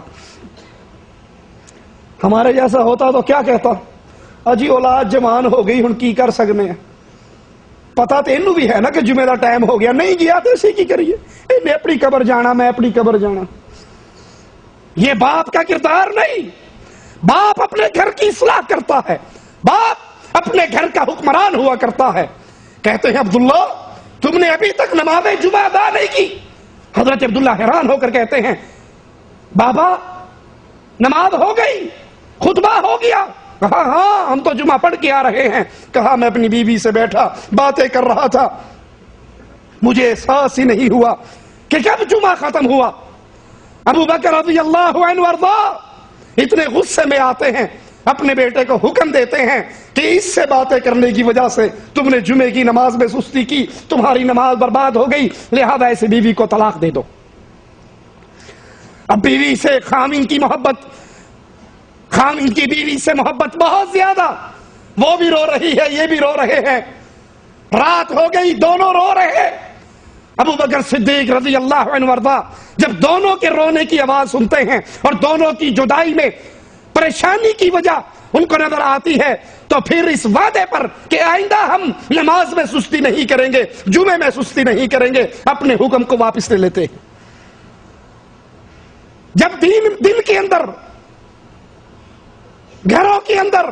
ہمارے جیسا ہوتا تو کیا کہتا، اجی اولاد جوان ہو گئی ہن کی کر سکنے ہیں، پتا تو انہوں بھی ہے نا کہ جمعے دا ٹائم ہو گیا، نہیں گیا تو اسی کی کریے، انہیں اپنی قبر جانا، میں اپنی قبر جانا۔ یہ باپ کا کردار نہیں، باپ اپنے گھر کی اصلاح کرتا ہے، باپ اپنے گھر کا حکمران ہوا کرتا ہے۔ کہتے ہیں عبداللہ تم نے ابھی تک نماز جمعہ ادا نہیں کی۔ حضرت عبداللہ حیران ہو کر کہتے ہیں بابا نماز ہو گئی، خطبہ ہو گیا؟ کہا ہاں ہم تو جمعہ پڑھ کے آ رہے ہیں۔ کہا میں اپنی بیوی سے بیٹھا باتیں کر رہا تھا، مجھے احساس ہی نہیں ہوا کہ کب جمعہ ختم ہوا۔ ابو بکر رضی اللہ عنہ وارضا اتنے غصے میں آتے ہیں، اپنے بیٹے کو حکم دیتے ہیں کہ اس سے باتیں کرنے کی وجہ سے تم نے جمعے کی نماز میں سستی کی، تمہاری نماز برباد ہو گئی، لہذا ایسے بیوی کو طلاق دے دو۔ اب بیوی سے خامن کی محبت، خامن کی بیوی سے محبت بہت زیادہ، وہ بھی رو رہی ہے یہ بھی رو رہے ہیں، رات ہو گئی دونوں رو رہے ہیں۔ ابو بکر صدیق رضی اللہ عنہ وارضا جب دونوں کے رونے کی آواز سنتے ہیں اور دونوں کی جدائی میں پریشانی کی وجہ ان کو نظر آتی ہے، تو پھر اس وعدے پر کہ آئندہ ہم نماز میں سستی نہیں کریں گے، جمعے میں سستی نہیں کریں گے، اپنے حکم کو واپس لے لیتے ہیں۔ جب دل کے اندر، گھروں کے اندر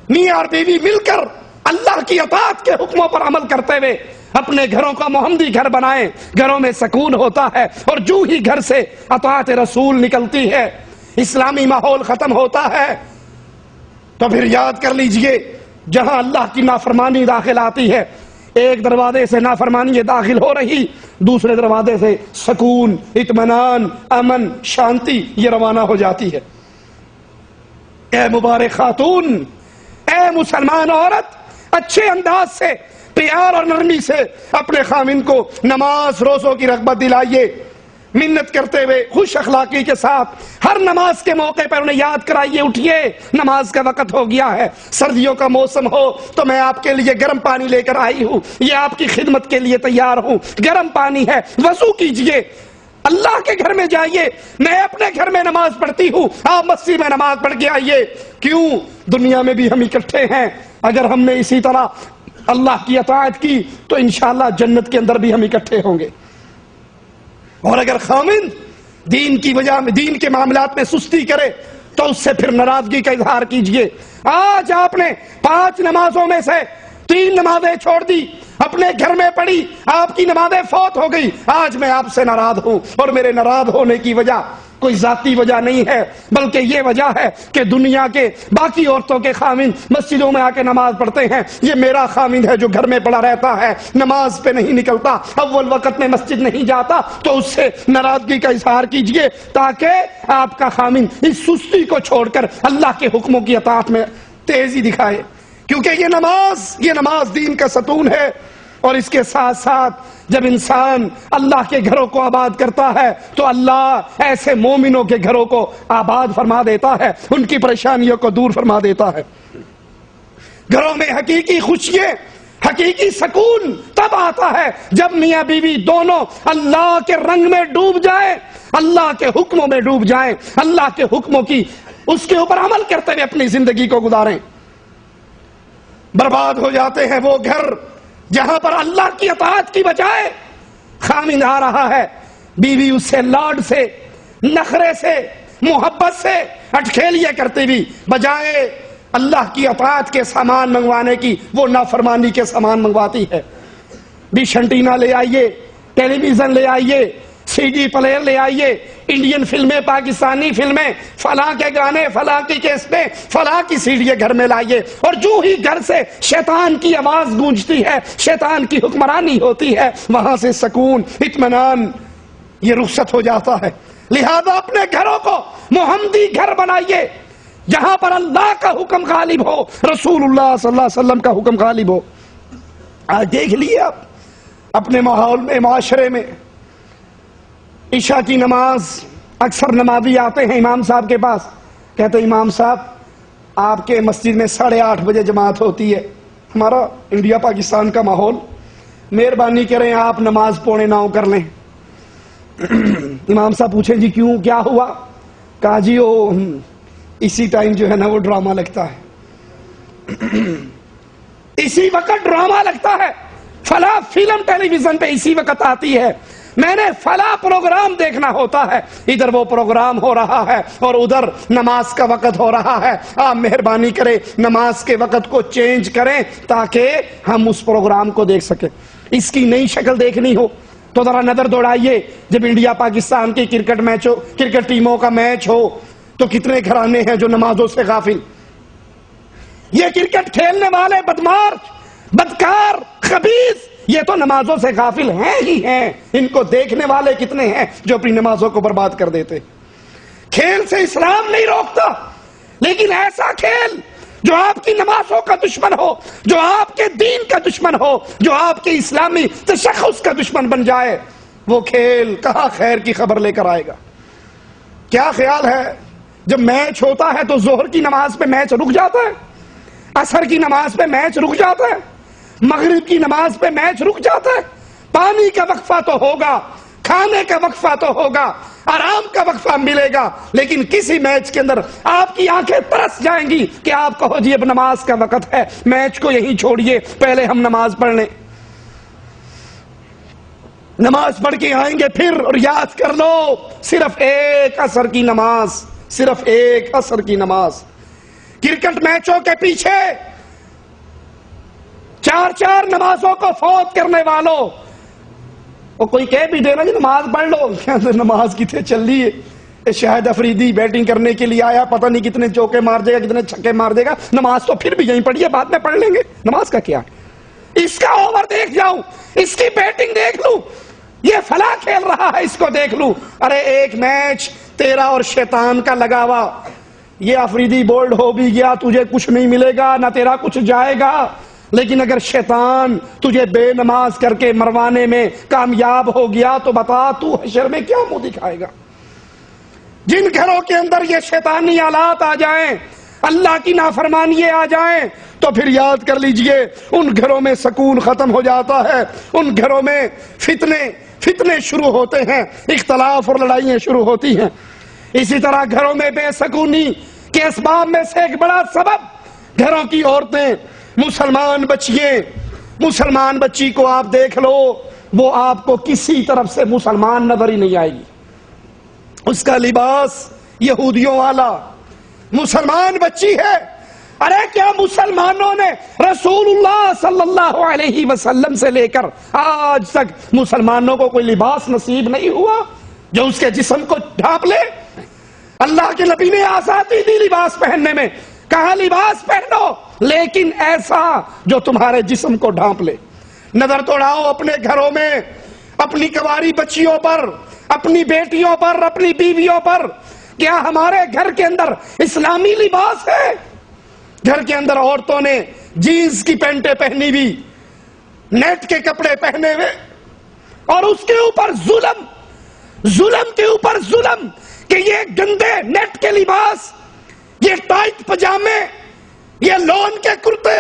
میاں اور بیوی مل کر اللہ کی اطاعت کے حکموں پر عمل کرتے ہوئے اپنے گھروں کا محمدی گھر بنائیں، گھروں میں سکون ہوتا ہے، اور جو ہی گھر سے اطاعت رسول نکلتی ہے، اسلامی ماحول ختم ہوتا ہے، تو پھر یاد کر لیجئے جہاں اللہ کی نافرمانی داخل آتی ہے، ایک دروازے سے نافرمانی داخل ہو رہی، دوسرے دروازے سے سکون، اطمینان، امن، شانتی یہ روانہ ہو جاتی ہے۔ اے مبارک خاتون، اے مسلمان عورت، اچھے انداز سے، پیار اور نرمی سے اپنے خاوند کو نماز روزوں کی رغبت دلائیے، منت کرتے ہوئے خوش اخلاقی کے ساتھ ہر نماز کے موقع پر انہیں یاد کرائیے، اٹھیے نماز کا وقت ہو گیا ہے، سردیوں کا موسم ہو تو میں آپ کے لیے گرم پانی لے کر آئی ہوں، یہ آپ کی خدمت کے لیے تیار ہوں، گرم پانی ہے، وضو کیجئے، اللہ کے گھر میں جائیے، میں اپنے گھر میں نماز پڑھتی ہوں، آپ مسجد میں نماز پڑھ کے آئیے۔ کیوں؟ دنیا میں بھی ہم اکٹھے ہیں، اگر ہم نے اسی طرح اللہ کی اطاعت کی تو انشاءاللہ جنت کے اندر بھی ہم اکٹھے ہوں گے۔ اور اگر خاوند دین کی وجہ میں، دین کے معاملات میں سستی کرے تو اس سے پھر ناراضگی کا اظہار کیجئے۔ آج آپ نے 5 نمازوں میں سے 3 نمازیں چھوڑ دی، اپنے گھر میں پڑھی، آپ کی نمازیں فوت ہو گئی، آج میں آپ سے ناراض ہوں، اور میرے ناراض ہونے کی وجہ کوئی ذاتی وجہ نہیں ہے، بلکہ یہ وجہ ہے کہ دنیا کے باقی عورتوں کے خاوند مسجدوں میں آ کے نماز پڑھتے ہیں، یہ میرا خاوند ہے جو گھر میں پڑا رہتا ہے، نماز پہ نہیں نکلتا، اول وقت میں مسجد نہیں جاتا، تو اس سے ناراضگی کا اظہار کیجئے تاکہ آپ کا خاوند اس سستی کو چھوڑ کر اللہ کے حکموں کی اطاعت میں تیزی دکھائے، کیونکہ یہ نماز دین کا ستون ہے۔ اور اس کے ساتھ ساتھ جب انسان اللہ کے گھروں کو آباد کرتا ہے تو اللہ ایسے مومنوں کے گھروں کو آباد فرما دیتا ہے، ان کی پریشانیوں کو دور فرما دیتا ہے۔ گھروں میں حقیقی خوشیاں، حقیقی سکون تب آتا ہے جب میاں بیوی دونوں اللہ کے رنگ میں ڈوب جائیں، اللہ کے حکموں میں ڈوب جائیں، اللہ کے حکموں کی اس کے اوپر عمل کرتے ہوئے اپنی زندگی کو گزاریں۔ برباد ہو جاتے ہیں وہ گھر جہاں پر اللہ کی اطاعت کی بجائے خاوند آ رہا ہے، بیوی اس سے لاڈ سے، نخرے سے، محبت سے اٹکھیلیاں کرتی ہوئی بجائے اللہ کی اطاعت کے سامان منگوانے کی وہ نافرمانی کے سامان منگواتی ہے۔ ڈش انٹینا لے آئیے، ٹیلی ویژن لے آئیے، سی ڈی پلیئر لے آئیے، انڈین فلمیں، پاکستانی فلمیں، فلاں کے گانے، فلاں کی کیسٹیں، فلاں کی سیڈیاں گھر میں لائیے، اور جو ہی گھر سے شیطان کی آواز گونجتی ہے، شیطان کی حکمرانی ہوتی ہے، وہاں سے سکون، اطمینان یہ رخصت ہو جاتا ہے۔ لہذا اپنے گھروں کو محمدی گھر بنائیے جہاں پر اللہ کا حکم غالب ہو، رسول اللہ صلی اللہ علیہ وسلم کا حکم غالب ہو۔ آج دیکھ لیے آپ اپنے ماحول میں، معاشرے میں، عشاء کی نماز اکثر نمازی آتے ہیں امام صاحب کے پاس، کہتے ہیں امام صاحب آپ کے مسجد میں 8:30 بجے جماعت ہوتی ہے، ہمارا انڈیا پاکستان کا ماحول، مہربانی کریں آپ نماز 8:45 کر لیں۔ امام صاحب پوچھیں جی کیوں، کیا ہوا؟ کہا جی وہ اسی ٹائم جو ہے نا وہ ڈرامہ لگتا ہے، اسی وقت ڈرامہ لگتا ہے، فلاں فلم ٹیلی ویژن پہ اسی وقت آتی ہے، میں نے فلاں پروگرام دیکھنا ہوتا ہے، ادھر وہ پروگرام ہو رہا ہے اور ادھر نماز کا وقت ہو رہا ہے، آپ مہربانی کریں نماز کے وقت کو چینج کریں تاکہ ہم اس پروگرام کو دیکھ سکیں۔ اس کی نئی شکل دیکھنی ہو تو ذرا نظر دوڑائیے، جب انڈیا پاکستان کی کرکٹ میچ ہو، کرکٹ ٹیموں کا میچ ہو تو کتنے گھرانے ہیں جو نمازوں سے غافل۔ یہ کرکٹ کھیلنے والے بدمار، بدکار، خبیث یہ تو نمازوں سے غافل ہیں ہی ہیں، ان کو دیکھنے والے کتنے ہیں جو اپنی نمازوں کو برباد کر دیتے۔ کھیل سے اسلام نہیں روکتا، لیکن ایسا کھیل جو آپ کی نمازوں کا دشمن ہو، جو آپ کے دین کا دشمن ہو، جو آپ کے اسلامی تشخص کا دشمن بن جائے، وہ کھیل کہاں خیر کی خبر لے کر آئے گا۔ کیا خیال ہے جب میچ ہوتا ہے تو ظہر کی نماز پہ میچ رک جاتا ہے، عصر کی نماز پہ میچ رک جاتا ہے، مغرب کی نماز پہ میچ رک جاتا ہے۔ پانی کا وقفہ تو ہوگا، کھانے کا وقفہ تو ہوگا، آرام کا وقفہ ملے گا، لیکن کسی میچ کے اندر آپ کی آنکھیں ترس جائیں گی کہ آپ کہو جی اب نماز کا وقت ہے، میچ کو یہیں چھوڑیے، پہلے ہم نماز پڑھ لیں۔ نماز پڑھ کے آئیں گے پھر، اور یاد کر لو صرف ایک عصر کی نماز، صرف ایک عصر کی نماز، کرکٹ میچوں کے پیچھے 4 نمازوں کو فوت کرنے والوں، وہ کوئی کہہ بھی دے نا جی نماز پڑھ لو، نماز کتنے چل رہی ہے، شاہد افریدی بیٹنگ کرنے کے لیے آیا، پتہ نہیں کتنے چوکے مار دے گا، کتنے چھکے مار دے گا، نماز تو پھر بھی یہیں پڑھیے، بعد میں پڑھ لیں گے، نماز کا کیا، اس کا اوور دیکھ جاؤں، اس کی بیٹنگ دیکھ لوں، یہ فلاں کھیل رہا ہے اس کو دیکھ لوں، ارے ایک میچ تیرا اور شیطان کا لگا ہوا، یہ افریدی بولڈ ہو بھی گیا، تجھے کچھ نہیں ملے گا، نہ تیرا کچھ جائے گا، لیکن اگر شیطان تجھے بے نماز کر کے مروانے میں کامیاب ہو گیا تو بتا تو حشر میں کیا منہ دکھائے گا؟ جن گھروں کے اندر یہ شیطانی آلات آ جائیں، اللہ کی نافرمانیے آ جائیں، تو پھر یاد کر لیجئے ان گھروں میں سکون ختم ہو جاتا ہے، ان گھروں میں فتنے شروع ہوتے ہیں، اختلاف اور لڑائیاں شروع ہوتی ہیں۔ اسی طرح گھروں میں بے سکونی کے اسباب میں سے ایک بڑا سبب گھروں کی عورتیں، مسلمان بچی کو آپ دیکھ لو، وہ آپ کو کسی طرف سے مسلمان نظر ہی نہیں آئے گی، اس کا لباس یہودیوں والا، مسلمان بچی ہے، ارے کیا مسلمانوں نے رسول اللہ صلی اللہ علیہ وسلم سے لے کر آج تک مسلمانوں کو کوئی لباس نصیب نہیں ہوا جو اس کے جسم کو ڈھانپ لے؟ اللہ کے نبی نے آزادی دی لباس پہننے میں، کہا لباس پہنو لیکن ایسا جو تمہارے جسم کو ڈھانپ لے۔ نظر توڑاؤ اپنے گھروں میں، اپنی کنواری بچیوں پر، اپنی بیٹیوں پر، اپنی بیویوں پر، کیا ہمارے گھر کے اندر اسلامی لباس ہے؟ گھر کے اندر عورتوں نے جینز کی پینٹیں پہنی ہوئی، نیٹ کے کپڑے پہنے ہوئے، اور اس کے اوپر ظلم کے اوپر ظلم کہ یہ گندے نیٹ کے لباس، یہ ٹائٹ پجامے، یہ لون کے کرتے،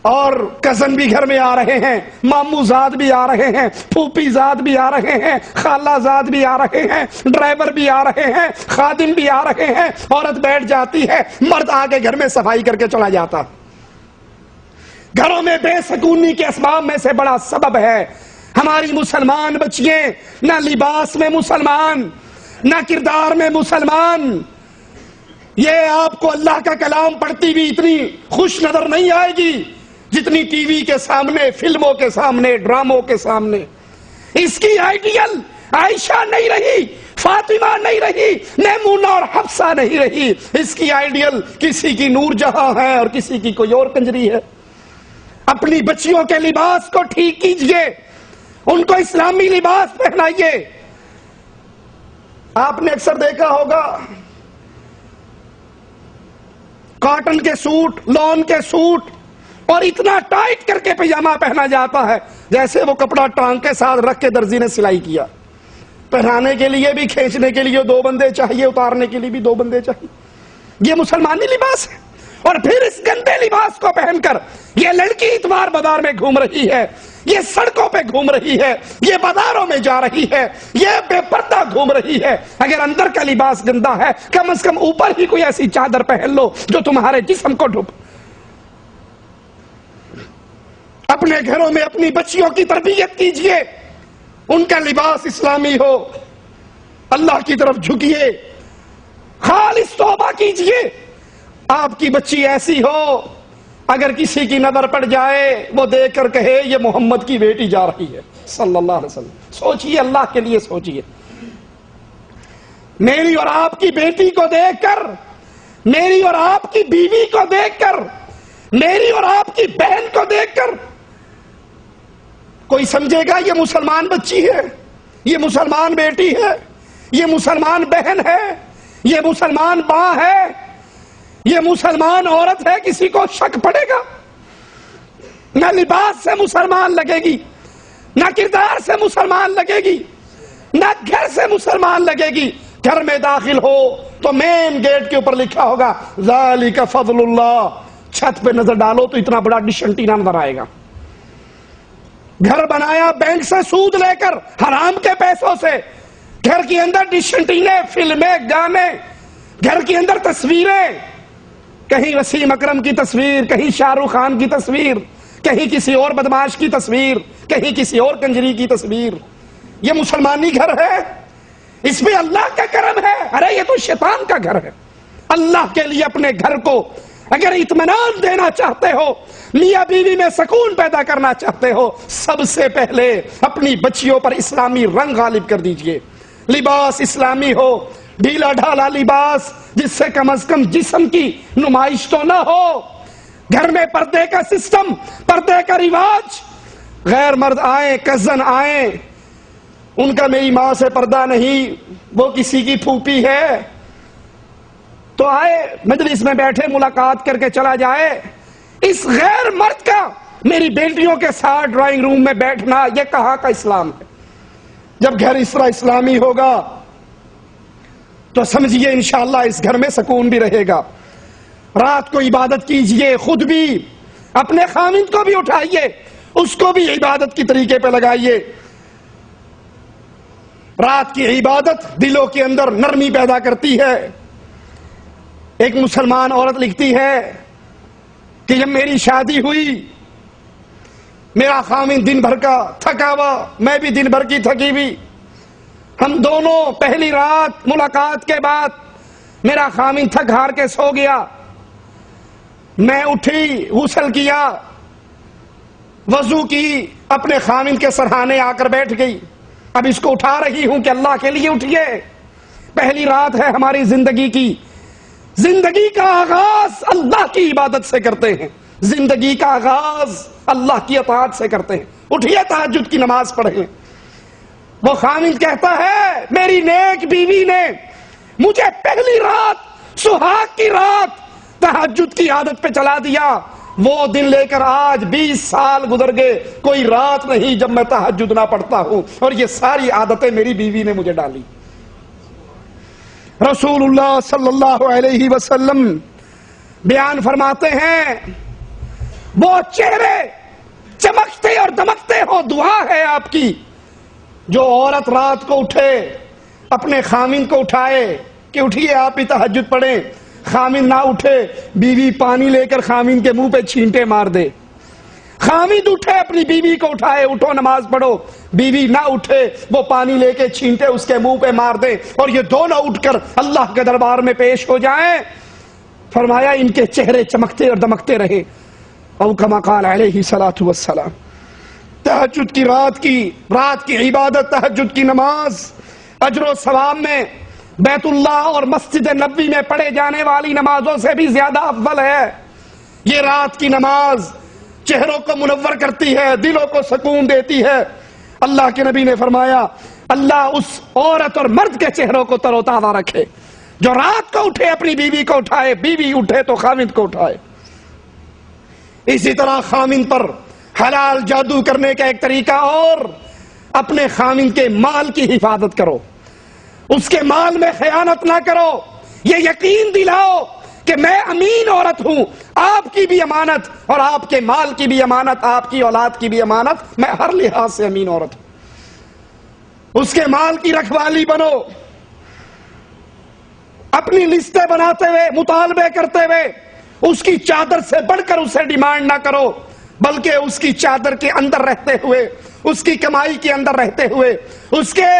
اور کزن بھی گھر میں آ رہے ہیں، مامو زاد بھی آ رہے ہیں، پھوپھی زاد بھی آ رہے ہیں، خالہ زاد بھی آ رہے ہیں، ڈرائیور بھی آ رہے ہیں، خادم بھی آ رہے ہیں، عورت بیٹھ جاتی ہے، مرد آگے گھر میں صفائی کر کے چلا جاتا۔ گھروں میں بے سکونی کے اسباب میں سے بڑا سبب ہے ہماری مسلمان بچیاں نہ لباس میں مسلمان، نہ کردار میں مسلمان۔ یہ آپ کو اللہ کا کلام پڑھتی بھی اتنی خوش نظر نہیں آئے گی جتنی ٹی وی کے سامنے، فلموں کے سامنے، ڈراموں کے سامنے۔ اس کی آئیڈیل عائشہ نہیں رہی، فاطمہ نہیں رہی، میمونہ اور حفصہ نہیں رہی، اس کی آئیڈیل کسی کی نور جہاں ہے اور کسی کی کوئی اور کنجری ہے۔ اپنی بچیوں کے لباس کو ٹھیک کیجئے، ان کو اسلامی لباس پہنائیے۔ آپ نے اکثر دیکھا ہوگا کاٹن کے سوٹ، لون کے سوٹ، اور اتنا ٹائٹ کر کے پجامہ پہنا جاتا ہے جیسے وہ کپڑا ٹانگ کے ساتھ رکھ کے درزی نے سلائی کیا۔ پہنانے کے لیے بھی، کھینچنے کے لیے 2 بندے چاہیے، اتارنے کے لیے بھی 2 بندے چاہیے۔ یہ مسلمانی لباس ہے، اور پھر اس گندے لباس کو پہن کر یہ لڑکی اتوار بازار میں گھوم رہی ہے، یہ سڑکوں پہ گھوم رہی ہے، یہ بازاروں میں جا رہی ہے، یہ بے پردہ گھوم رہی ہے۔ اگر اندر کا لباس گندا ہے، کم از کم اوپر ہی کوئی ایسی چادر پہن لو جو تمہارے جسم کو ڈھک۔ اپنے گھروں میں اپنی بچیوں کی تربیت کیجئے، ان کا لباس اسلامی ہو، اللہ کی طرف جھکیے، خالص توبہ کیجئے۔ آپ کی بچی ایسی ہو اگر کسی کی نظر پڑ جائے وہ دیکھ کر کہے یہ محمد کی بیٹی جا رہی ہے صلی اللہ علیہ وسلم۔ سوچئے، اللہ کے لیے سوچئے۔ میری اور آپ کی بیٹی کو دیکھ کر، میری اور آپ کی بیوی کو دیکھ کر، میری اور آپ کی بہن کو دیکھ کر کوئی سمجھے گا یہ مسلمان بچی ہے، یہ مسلمان بیٹی ہے، یہ مسلمان بہن ہے، یہ مسلمان ماں ہے، یہ مسلمان عورت ہے، کسی کو شک پڑے گا؟ نہ لباس سے مسلمان لگے گی، نہ کردار سے مسلمان لگے گی، نہ گھر سے مسلمان لگے گی۔ گھر میں داخل ہو تو مین گیٹ کے اوپر لکھا ہوگا ذالک فضل اللہ، چھت پہ نظر ڈالو تو اتنا بڑا ڈش اینٹینا نظر آئے گا۔ گھر بنایا بینک سے سود لے کر، حرام کے پیسوں سے، گھر کے اندر ڈش اینٹینے، فلمیں، گانے، گھر کے اندر تصویریں، کہیں وسیم اکرم کی تصویر، کہیں شاہ رخ خان کی تصویر، کہیں کسی اور بدماش کی تصویر، کہیں کسی اور کنجری کی تصویر۔ یہ مسلمانی گھر ہے؟ اس میں اللہ کا کرم ہے؟ ارے یہ تو شیطان کا گھر ہے۔ اللہ کے لیے اپنے گھر کو اگر اطمینان دینا چاہتے ہو، میاں بیوی میں سکون پیدا کرنا چاہتے ہو، سب سے پہلے اپنی بچیوں پر اسلامی رنگ غالب کر دیجئے، لباس اسلامی ہو، ڈھیلا ڈھالا لباس جس سے کم از کم جسم کی نمائش تو نہ ہو، گھر میں پردے کا سسٹم، پردے کا رواج، غیر مرد آئیں، کزن آئیں، ان کا میری ماں سے پردہ نہیں، وہ کسی کی پھوپھی ہے تو آئے مجلس میں بیٹھے ملاقات کر کے چلا جائے۔ اس غیر مرد کا میری بیٹیوں کے ساتھ ڈرائنگ روم میں بیٹھنا یہ کہاں کا اسلام ہے؟ جب گھر اس طرح اسلامی ہوگا تو سمجھیے انشاءاللہ اس گھر میں سکون بھی رہے گا۔ رات کو عبادت کیجئے، خود بھی اپنے خاوند کو بھی اٹھائیے، اس کو بھی عبادت کی طریقے پہ لگائیے۔ رات کی عبادت دلوں کے اندر نرمی پیدا کرتی ہے۔ ایک مسلمان عورت لکھتی ہے کہ جب میری شادی ہوئی، میرا خاوند دن بھر کا تھکا ہوا، میں بھی دن بھر کی تھکی ہوئی، ہم دونوں پہلی رات ملاقات کے بعد میرا خاوند تھک ہار کے سو گیا، میں اٹھی، غسل کیا، وضو کی، اپنے خاوند کے سرہانے آ کر بیٹھ گئی۔ اب اس کو اٹھا رہی ہوں کہ اللہ کے لیے اٹھیے، پہلی رات ہے ہماری زندگی کی، زندگی کا آغاز اللہ کی عبادت سے کرتے ہیں، زندگی کا آغاز اللہ کی اطاعت سے کرتے ہیں، اٹھیے تہجد کی نماز پڑھیں۔ وہ خاوند کہتا ہے میری نیک بیوی نے مجھے پہلی رات، سہاگ کی رات، تہجد کی عادت پہ چلا دیا، وہ دن لے کر آج 20 سال گزر گئے، کوئی رات نہیں جب میں تہجد نہ پڑھتا ہوں، اور یہ ساری عادتیں میری بیوی نے مجھے ڈالی۔ رسول اللہ صلی اللہ علیہ وسلم بیان فرماتے ہیں وہ چہرے چمکتے اور دمکتے ہو، دعا ہے آپ کی، جو عورت رات کو اٹھے، اپنے خاوند کو اٹھائے کہ اٹھیے آپ بھی تہجد پڑھیں، خاوند نہ اٹھے، بیوی پانی لے کر خاوند کے منہ پہ چھینٹے مار دے، خاوند اٹھے اپنی بیوی کو اٹھائے اٹھو نماز پڑھو، بیوی نہ اٹھے وہ پانی لے کے چھینٹے اس کے منہ پہ مار دے، اور یہ دونوں اٹھ کر اللہ کے دربار میں پیش ہو جائیں، فرمایا ان کے چہرے چمکتے اور دمکتے رہے، او کما قال علیہ الصلوۃ والسلام۔ تہجد کی رات کی عبادت، تہجد کی نماز اجر و ثواب میں بیت اللہ اور مسجد نبوی میں پڑھے جانے والی نمازوں سے بھی زیادہ افضل ہے۔ یہ رات کی نماز چہروں کو منور کرتی ہے، دلوں کو سکون دیتی ہے۔ اللہ کے نبی نے فرمایا اللہ اس عورت اور مرد کے چہروں کو تر و تازہ رکھے جو رات کو اٹھے اپنی بیوی کو اٹھائے، بیوی اٹھے تو خاوند کو اٹھائے۔ اسی طرح خاوند پر حلال جادو کرنے کا ایک طریقہ اور، اپنے خاوند کے مال کی حفاظت کرو، اس کے مال میں خیانت نہ کرو، یہ یقین دلاؤ کہ میں امین عورت ہوں، آپ کی بھی امانت اور آپ کے مال کی بھی امانت، آپ کی اولاد کی بھی امانت، میں ہر لحاظ سے امین عورت ہوں، اس کے مال کی رکھوالی بنو، اپنی لسٹیں بناتے ہوئے، مطالبے کرتے ہوئے اس کی چادر سے بڑھ کر اسے ڈیمانڈ نہ کرو، بلکہ اس کی چادر کے اندر رہتے ہوئے، اس کی کمائی کے اندر رہتے ہوئے، اس کے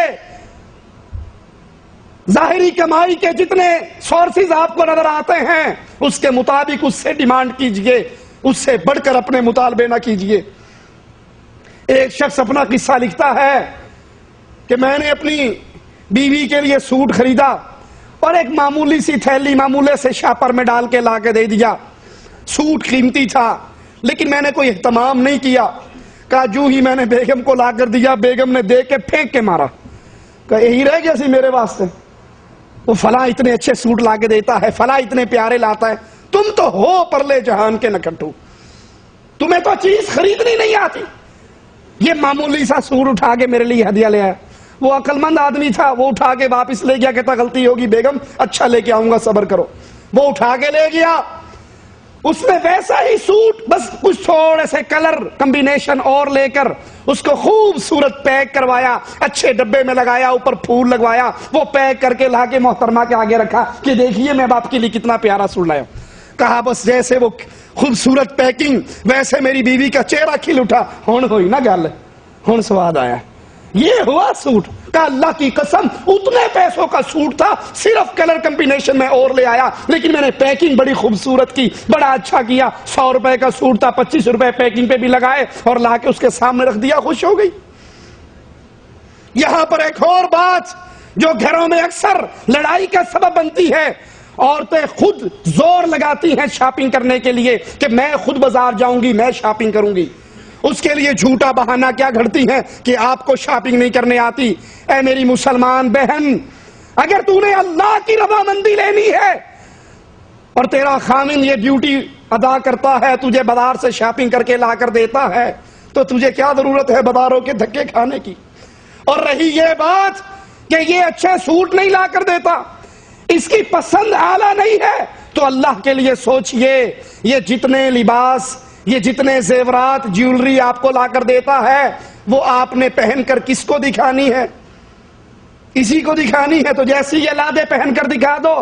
ظاہری کمائی کے جتنے سورسز آپ کو نظر آتے ہیں اس کے مطابق اس سے ڈیمانڈ کیجئے، اس سے بڑھ کر اپنے مطالبے نہ کیجئے۔ ایک شخص اپنا قصہ لکھتا ہے کہ میں نے اپنی بیوی کے لیے سوٹ خریدا اور ایک معمولی سی تھیلی معمولے سے شاپر میں ڈال کے لا کے دے دیا، سوٹ قیمتی تھا لیکن میں نے کوئی اہتمام نہیں کیا، کہا جو ہی میں نے بیگم کو لا کر دیا بیگم نے دے کے پھینک کے مارا، کہا یہی رہ گیا سی میرے واسطے، وہ فلاں اتنے اچھے سوٹ لا کے دیتا ہے، فلاں اتنے پیارے لاتا ہے، تم تو ہو پرلے جہان کے نکھٹو، تمہیں تو چیز خریدنی نہیں آتی، یہ معمولی سا سوٹ اٹھا کے میرے لیے ہدیہ لے آیا۔ وہ عقل مند آدمی تھا، وہ اٹھا کے واپس لے گیا، کہتا غلطی ہوگی بیگم، اچھا لے کے آؤں گا صبر کرو، وہ اٹھا کے لے گیا، اس نے ویسا ہی سوٹ بس کچھ تھوڑے سے کلر کمبینیشن اور لے کر اس کو خوبصورت پیک کروایا، اچھے ڈبے میں لگایا، اوپر پھول لگوایا، وہ پیک کر کے لا کے محترمہ کے آگے رکھا کہ دیکھیے میں آپ کے لیے کتنا پیارا سوٹ لایا ہوں۔ کہا بس جیسے وہ خوبصورت پیکنگ ویسے میری بیوی کا چہرہ کھل اٹھا، ہن ہوئی نا گل، ہن سواد آیا۔ یہ ہوا سوٹ کا، اللہ کی قسم اتنے پیسوں کا سوٹ تھا، صرف کلر کمبینیشن میں اور لے آیا، لیکن میں نے پیکنگ بڑی خوبصورت کی، بڑا اچھا کیا، 100 روپے کا سوٹ تھا، 25 روپے پیکنگ پہ بھی لگائے اور لا کے اس کے سامنے رکھ دیا، خوش ہو گئی۔ یہاں پر ایک اور بات جو گھروں میں اکثر لڑائی کا سبب بنتی ہے، عورتیں خود زور لگاتی ہیں شاپنگ کرنے کے لیے کہ میں خود بازار جاؤں گی، میں شاپنگ کروں گی، اس کے لیے جھوٹا بہانہ کیا گھڑتی ہیں کہ آپ کو شاپنگ نہیں کرنے آتی۔ اے میری مسلمان بہن، اگر تو نے اللہ کی رضامندی لینی ہے اور تیرا خامن یہ ڈیوٹی ادا کرتا ہے، تجھے بازار سے شاپنگ کر کے لا کر دیتا ہے، تو تجھے کیا ضرورت ہے بازاروں کے دھکے کھانے کی؟ اور رہی یہ بات کہ یہ اچھے سوٹ نہیں لا کر دیتا، اس کی پسند اعلیٰ نہیں ہے، تو اللہ کے لیے سوچئے، یہ جتنے لباس، یہ جتنے زیورات، جیولری آپ کو لا کر دیتا ہے، وہ آپ نے پہن کر کس کو دکھانی ہے؟ اسی کو دکھانی ہے، تو جیسی یہ لا دے پہن کر دکھا دو۔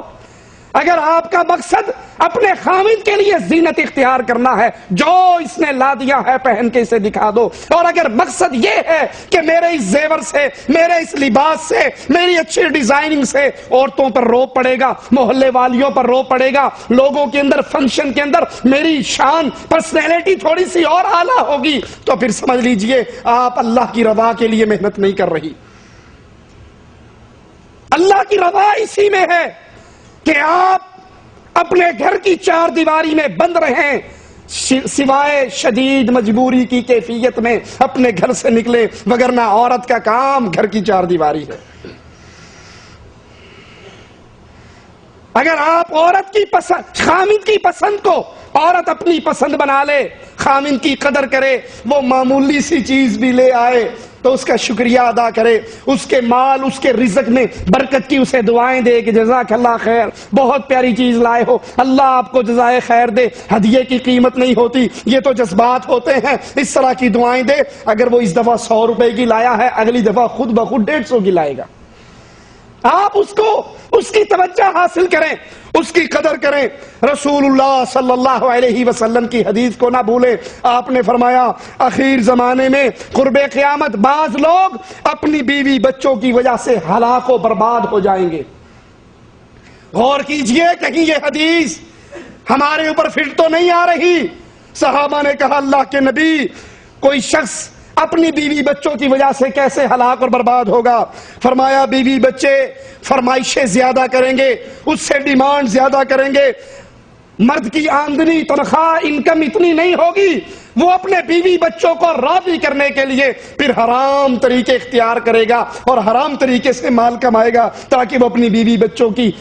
اگر آپ کا مقصد اپنے خامد کے لیے زینت اختیار کرنا ہے، جو اس نے لا دیا ہے پہن کے اسے دکھا دو، اور اگر مقصد یہ ہے کہ میرے اس زیور سے، میرے اس لباس سے، میری اچھی ڈیزائننگ سے عورتوں پر روب پڑے گا، محلے والیوں پر روب پڑے گا، لوگوں کے اندر، فنکشن کے اندر میری شان، پرسنالٹی تھوڑی سی اور اعلیٰ ہوگی، تو پھر سمجھ لیجئے آپ اللہ کی رضا کے لیے محنت نہیں کر رہی۔ اللہ کی رضا اسی میں ہے کہ آپ اپنے گھر کی 4 دیواری میں بند رہیں، سوائے شدید مجبوری کی کیفیت میں اپنے گھر سے نکلے، وگرنہ عورت کا کام گھر کی 4 دیواری ہے۔ اگر آپ عورت کی پسند، خامد کی پسند کو عورت اپنی پسند بنا لے، خامد کی قدر کرے، وہ معمولی سی چیز بھی لے آئے تو اس کا شکریہ ادا کرے، اس کے مال، اس کے رزق میں برکت کی اسے دعائیں دے کہ جزاک اللہ خیر، بہت پیاری چیز لائے ہو، اللہ آپ کو جزائے خیر دے، ہدیے کی قیمت نہیں ہوتی، یہ تو جذبات ہوتے ہیں، اس طرح کی دعائیں دے۔ اگر وہ اس دفعہ 100 روپے کی لایا ہے، اگلی دفعہ خود بخود 150 کی لائے گا۔ آپ اس کو، اس کی توجہ حاصل کریں، اس کی قدر کریں۔ رسول اللہ صلی اللہ علیہ وسلم کی حدیث کو نہ بھولیں، آپ نے فرمایا اخیر زمانے میں قرب قیامت بعض لوگ اپنی بیوی بچوں کی وجہ سے ہلاک و برباد ہو جائیں گے۔ غور کیجئے، کہیں یہ حدیث ہمارے اوپر فٹ تو نہیں آ رہی۔ صحابہ نے کہا اللہ کے نبی، کوئی شخص اپنی بیوی بچوں کی وجہ سے کیسے ہلاک اور برباد ہوگا؟ فرمایا بیوی بچے فرمائشیں زیادہ کریں گے، اس سے ڈیمانڈ زیادہ کریں گے، مرد کی آمدنی، تنخواہ، انکم اتنی نہیں ہوگی، وہ اپنے بیوی بچوں کو راضی کرنے کے لیے پھر حرام طریقے اختیار کرے گا اور حرام طریقے سے مال کمائے گا تاکہ وہ اپنی بیوی بچوں کی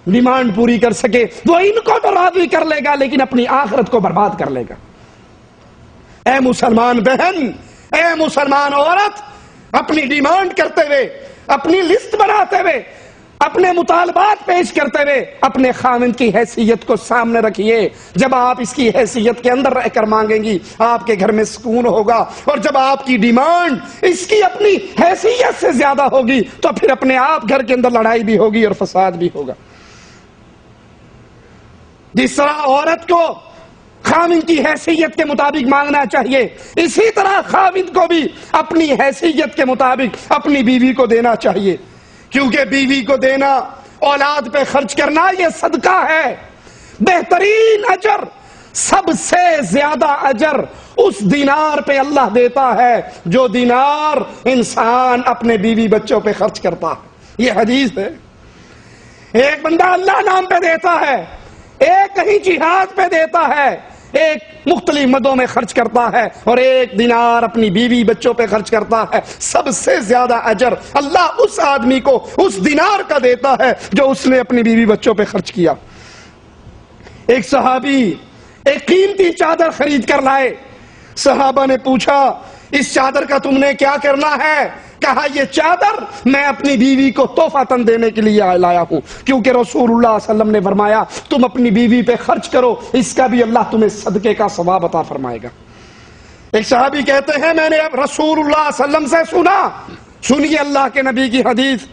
ڈیمانڈ پوری کر سکے۔ وہ ان کو تو راضی کر لے گا لیکن اپنی آخرت کو برباد کر لے گا۔ اے مسلمان بہن، اے مسلمان عورت، اپنی ڈیمانڈ کرتے ہوئے، اپنی لسٹ بناتے ہوئے، اپنے مطالبات پیش کرتے ہوئے اپنے خاوند کی حیثیت کو سامنے رکھیے۔ جب آپ اس کی حیثیت کے اندر رہ کر مانگیں گی، آپ کے گھر میں سکون ہوگا، اور جب آپ کی ڈیمانڈ اس کی اپنی حیثیت سے زیادہ ہوگی تو پھر اپنے آپ گھر کے اندر لڑائی بھی ہوگی اور فساد بھی ہوگا۔ جس طرح عورت کو خاوند کی حیثیت کے مطابق مانگنا چاہیے، اسی طرح خاوند کو بھی اپنی حیثیت کے مطابق اپنی بیوی کو دینا چاہیے، کیونکہ بیوی کو دینا، اولاد پہ خرچ کرنا یہ صدقہ ہے۔ بہترین اجر، سب سے زیادہ اجر اس دینار پہ اللہ دیتا ہے جو دینار انسان اپنے بیوی بچوں پہ خرچ کرتا ہے۔ یہ حدیث ہے۔ ایک بندہ اللہ نام پہ دیتا ہے، ایک کہیں جہاد پہ دیتا ہے، ایک مختلف مدوں میں خرچ کرتا ہے، اور ایک دینار اپنی بیوی بچوں پہ خرچ کرتا ہے، سب سے زیادہ اجر اللہ اس آدمی کو اس دینار کا دیتا ہے جو اس نے اپنی بیوی بچوں پہ خرچ کیا۔ ایک صحابی ایک قیمتی چادر خرید کر لائے، صحابہ نے پوچھا اس چادر کا تم نے کیا کرنا ہے؟ کہا یہ چادر میں اپنی بیوی کو تحفہ دینے کے لیے لایا ہوں، کیونکہ رسول اللہ صلی اللہ علیہ وسلم نے فرمایا تم اپنی بیوی پہ خرچ کرو، اس کا بھی اللہ تمہیں صدقے کا ثواب عطا فرمائے گا۔ ایک صحابی کہتے ہیں میں نے رسول اللہ صلی اللہ علیہ وسلم سے سنا، سنیے اللہ کے نبی کی حدیث،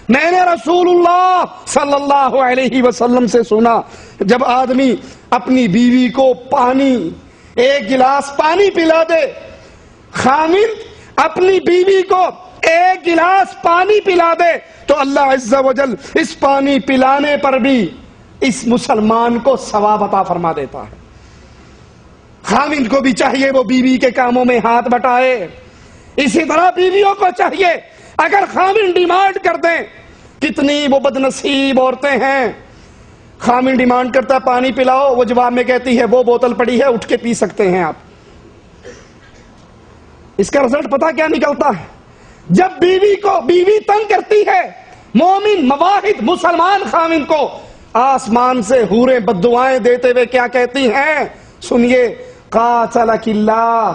میں نے رسول اللہ صلی اللہ علیہ وسلم سے سنا، جب آدمی اپنی بیوی کو پانی، ایک گلاس پانی پلا دے، خامند اپنی بیوی کو ایک گلاس پانی پلا دے تو اللہ عز و جل اس پانی پلانے پر بھی اس مسلمان کو ثواب عطا فرما دیتا ہے۔ خاوند کو بھی چاہیے وہ بیوی کے کاموں میں ہاتھ بٹائے، اسی طرح بیویوں کو چاہیے اگر خاوند ڈیمانڈ کر دیں، کتنی وہ بدنصیب عورتیں ہیں، خاوند ڈیمانڈ کرتا ہے پانی پلاؤ، وہ جواب میں کہتی ہے وہ بوتل پڑی ہے اٹھ کے پی سکتے ہیں آپ۔ اس کا رزلٹ پتا کیا نکلتا ہے؟ جب بیوی تنگ کرتی ہے، مومن مواحد مسلمان خاوند کو آسمان سے حوریں بددعائیں دیتے ہوئے کیا کہتی ہیں؟ سنیے، قاتلک اللہ،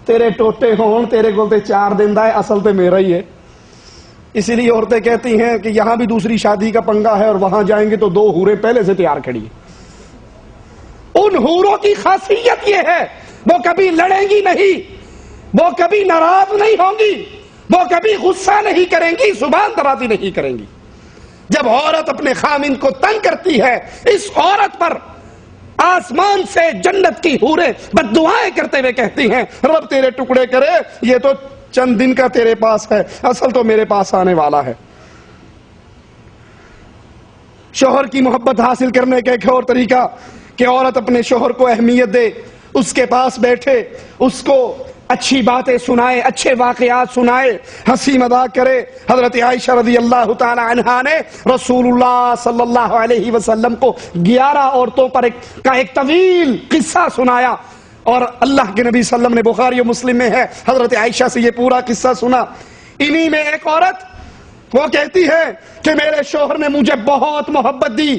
تیرے ٹوٹے ہون تیرے گولتے 4 دن دا ہے، اصل تے میرا ہی ہے۔ اسی لیے عورتیں کہتی ہیں کہ یہاں بھی دوسری شادی کا پنگا ہے اور وہاں جائیں گے تو 2 حوریں پہلے سے تیار کھڑی ہیں۔ ان حوروں کی خاصیت یہ ہے وہ کبھی لڑیں گی نہیں، وہ کبھی ناراض نہیں ہوں گی، وہ کبھی غصہ نہیں کریں گی، زبان درازی نہیں کریں گی۔ جب عورت اپنے خاوند کو تنگ کرتی ہے، اس عورت پر آسمان سے جنت کی حوریں بددعائیں کرتے ہوئے کہتی ہیں رب تیرے ٹکڑے کرے، یہ تو چند دن کا تیرے پاس ہے، اصل تو میرے پاس آنے والا ہے۔ شوہر کی محبت حاصل کرنے کا ایک اور طریقہ کہ عورت اپنے شوہر کو اہمیت دے، اس کے پاس بیٹھے، اس کو اچھی باتیں سنائے، اچھے واقعات سنائے، ہنسی مذاق کرے۔ حضرت عائشہ رضی اللہ تعالی عنہا نے رسول اللہ صلی اللہ علیہ وسلم کو 11 عورتوں پر ایک طویل قصہ سنایا، اور اللہ کے نبی صلی اللہ علیہ وسلم نے بخاری و مسلم میں ہے، حضرت عائشہ سے یہ پورا قصہ سنا۔ انہی میں ایک عورت وہ کہتی ہے کہ میرے شوہر نے مجھے بہت محبت دی،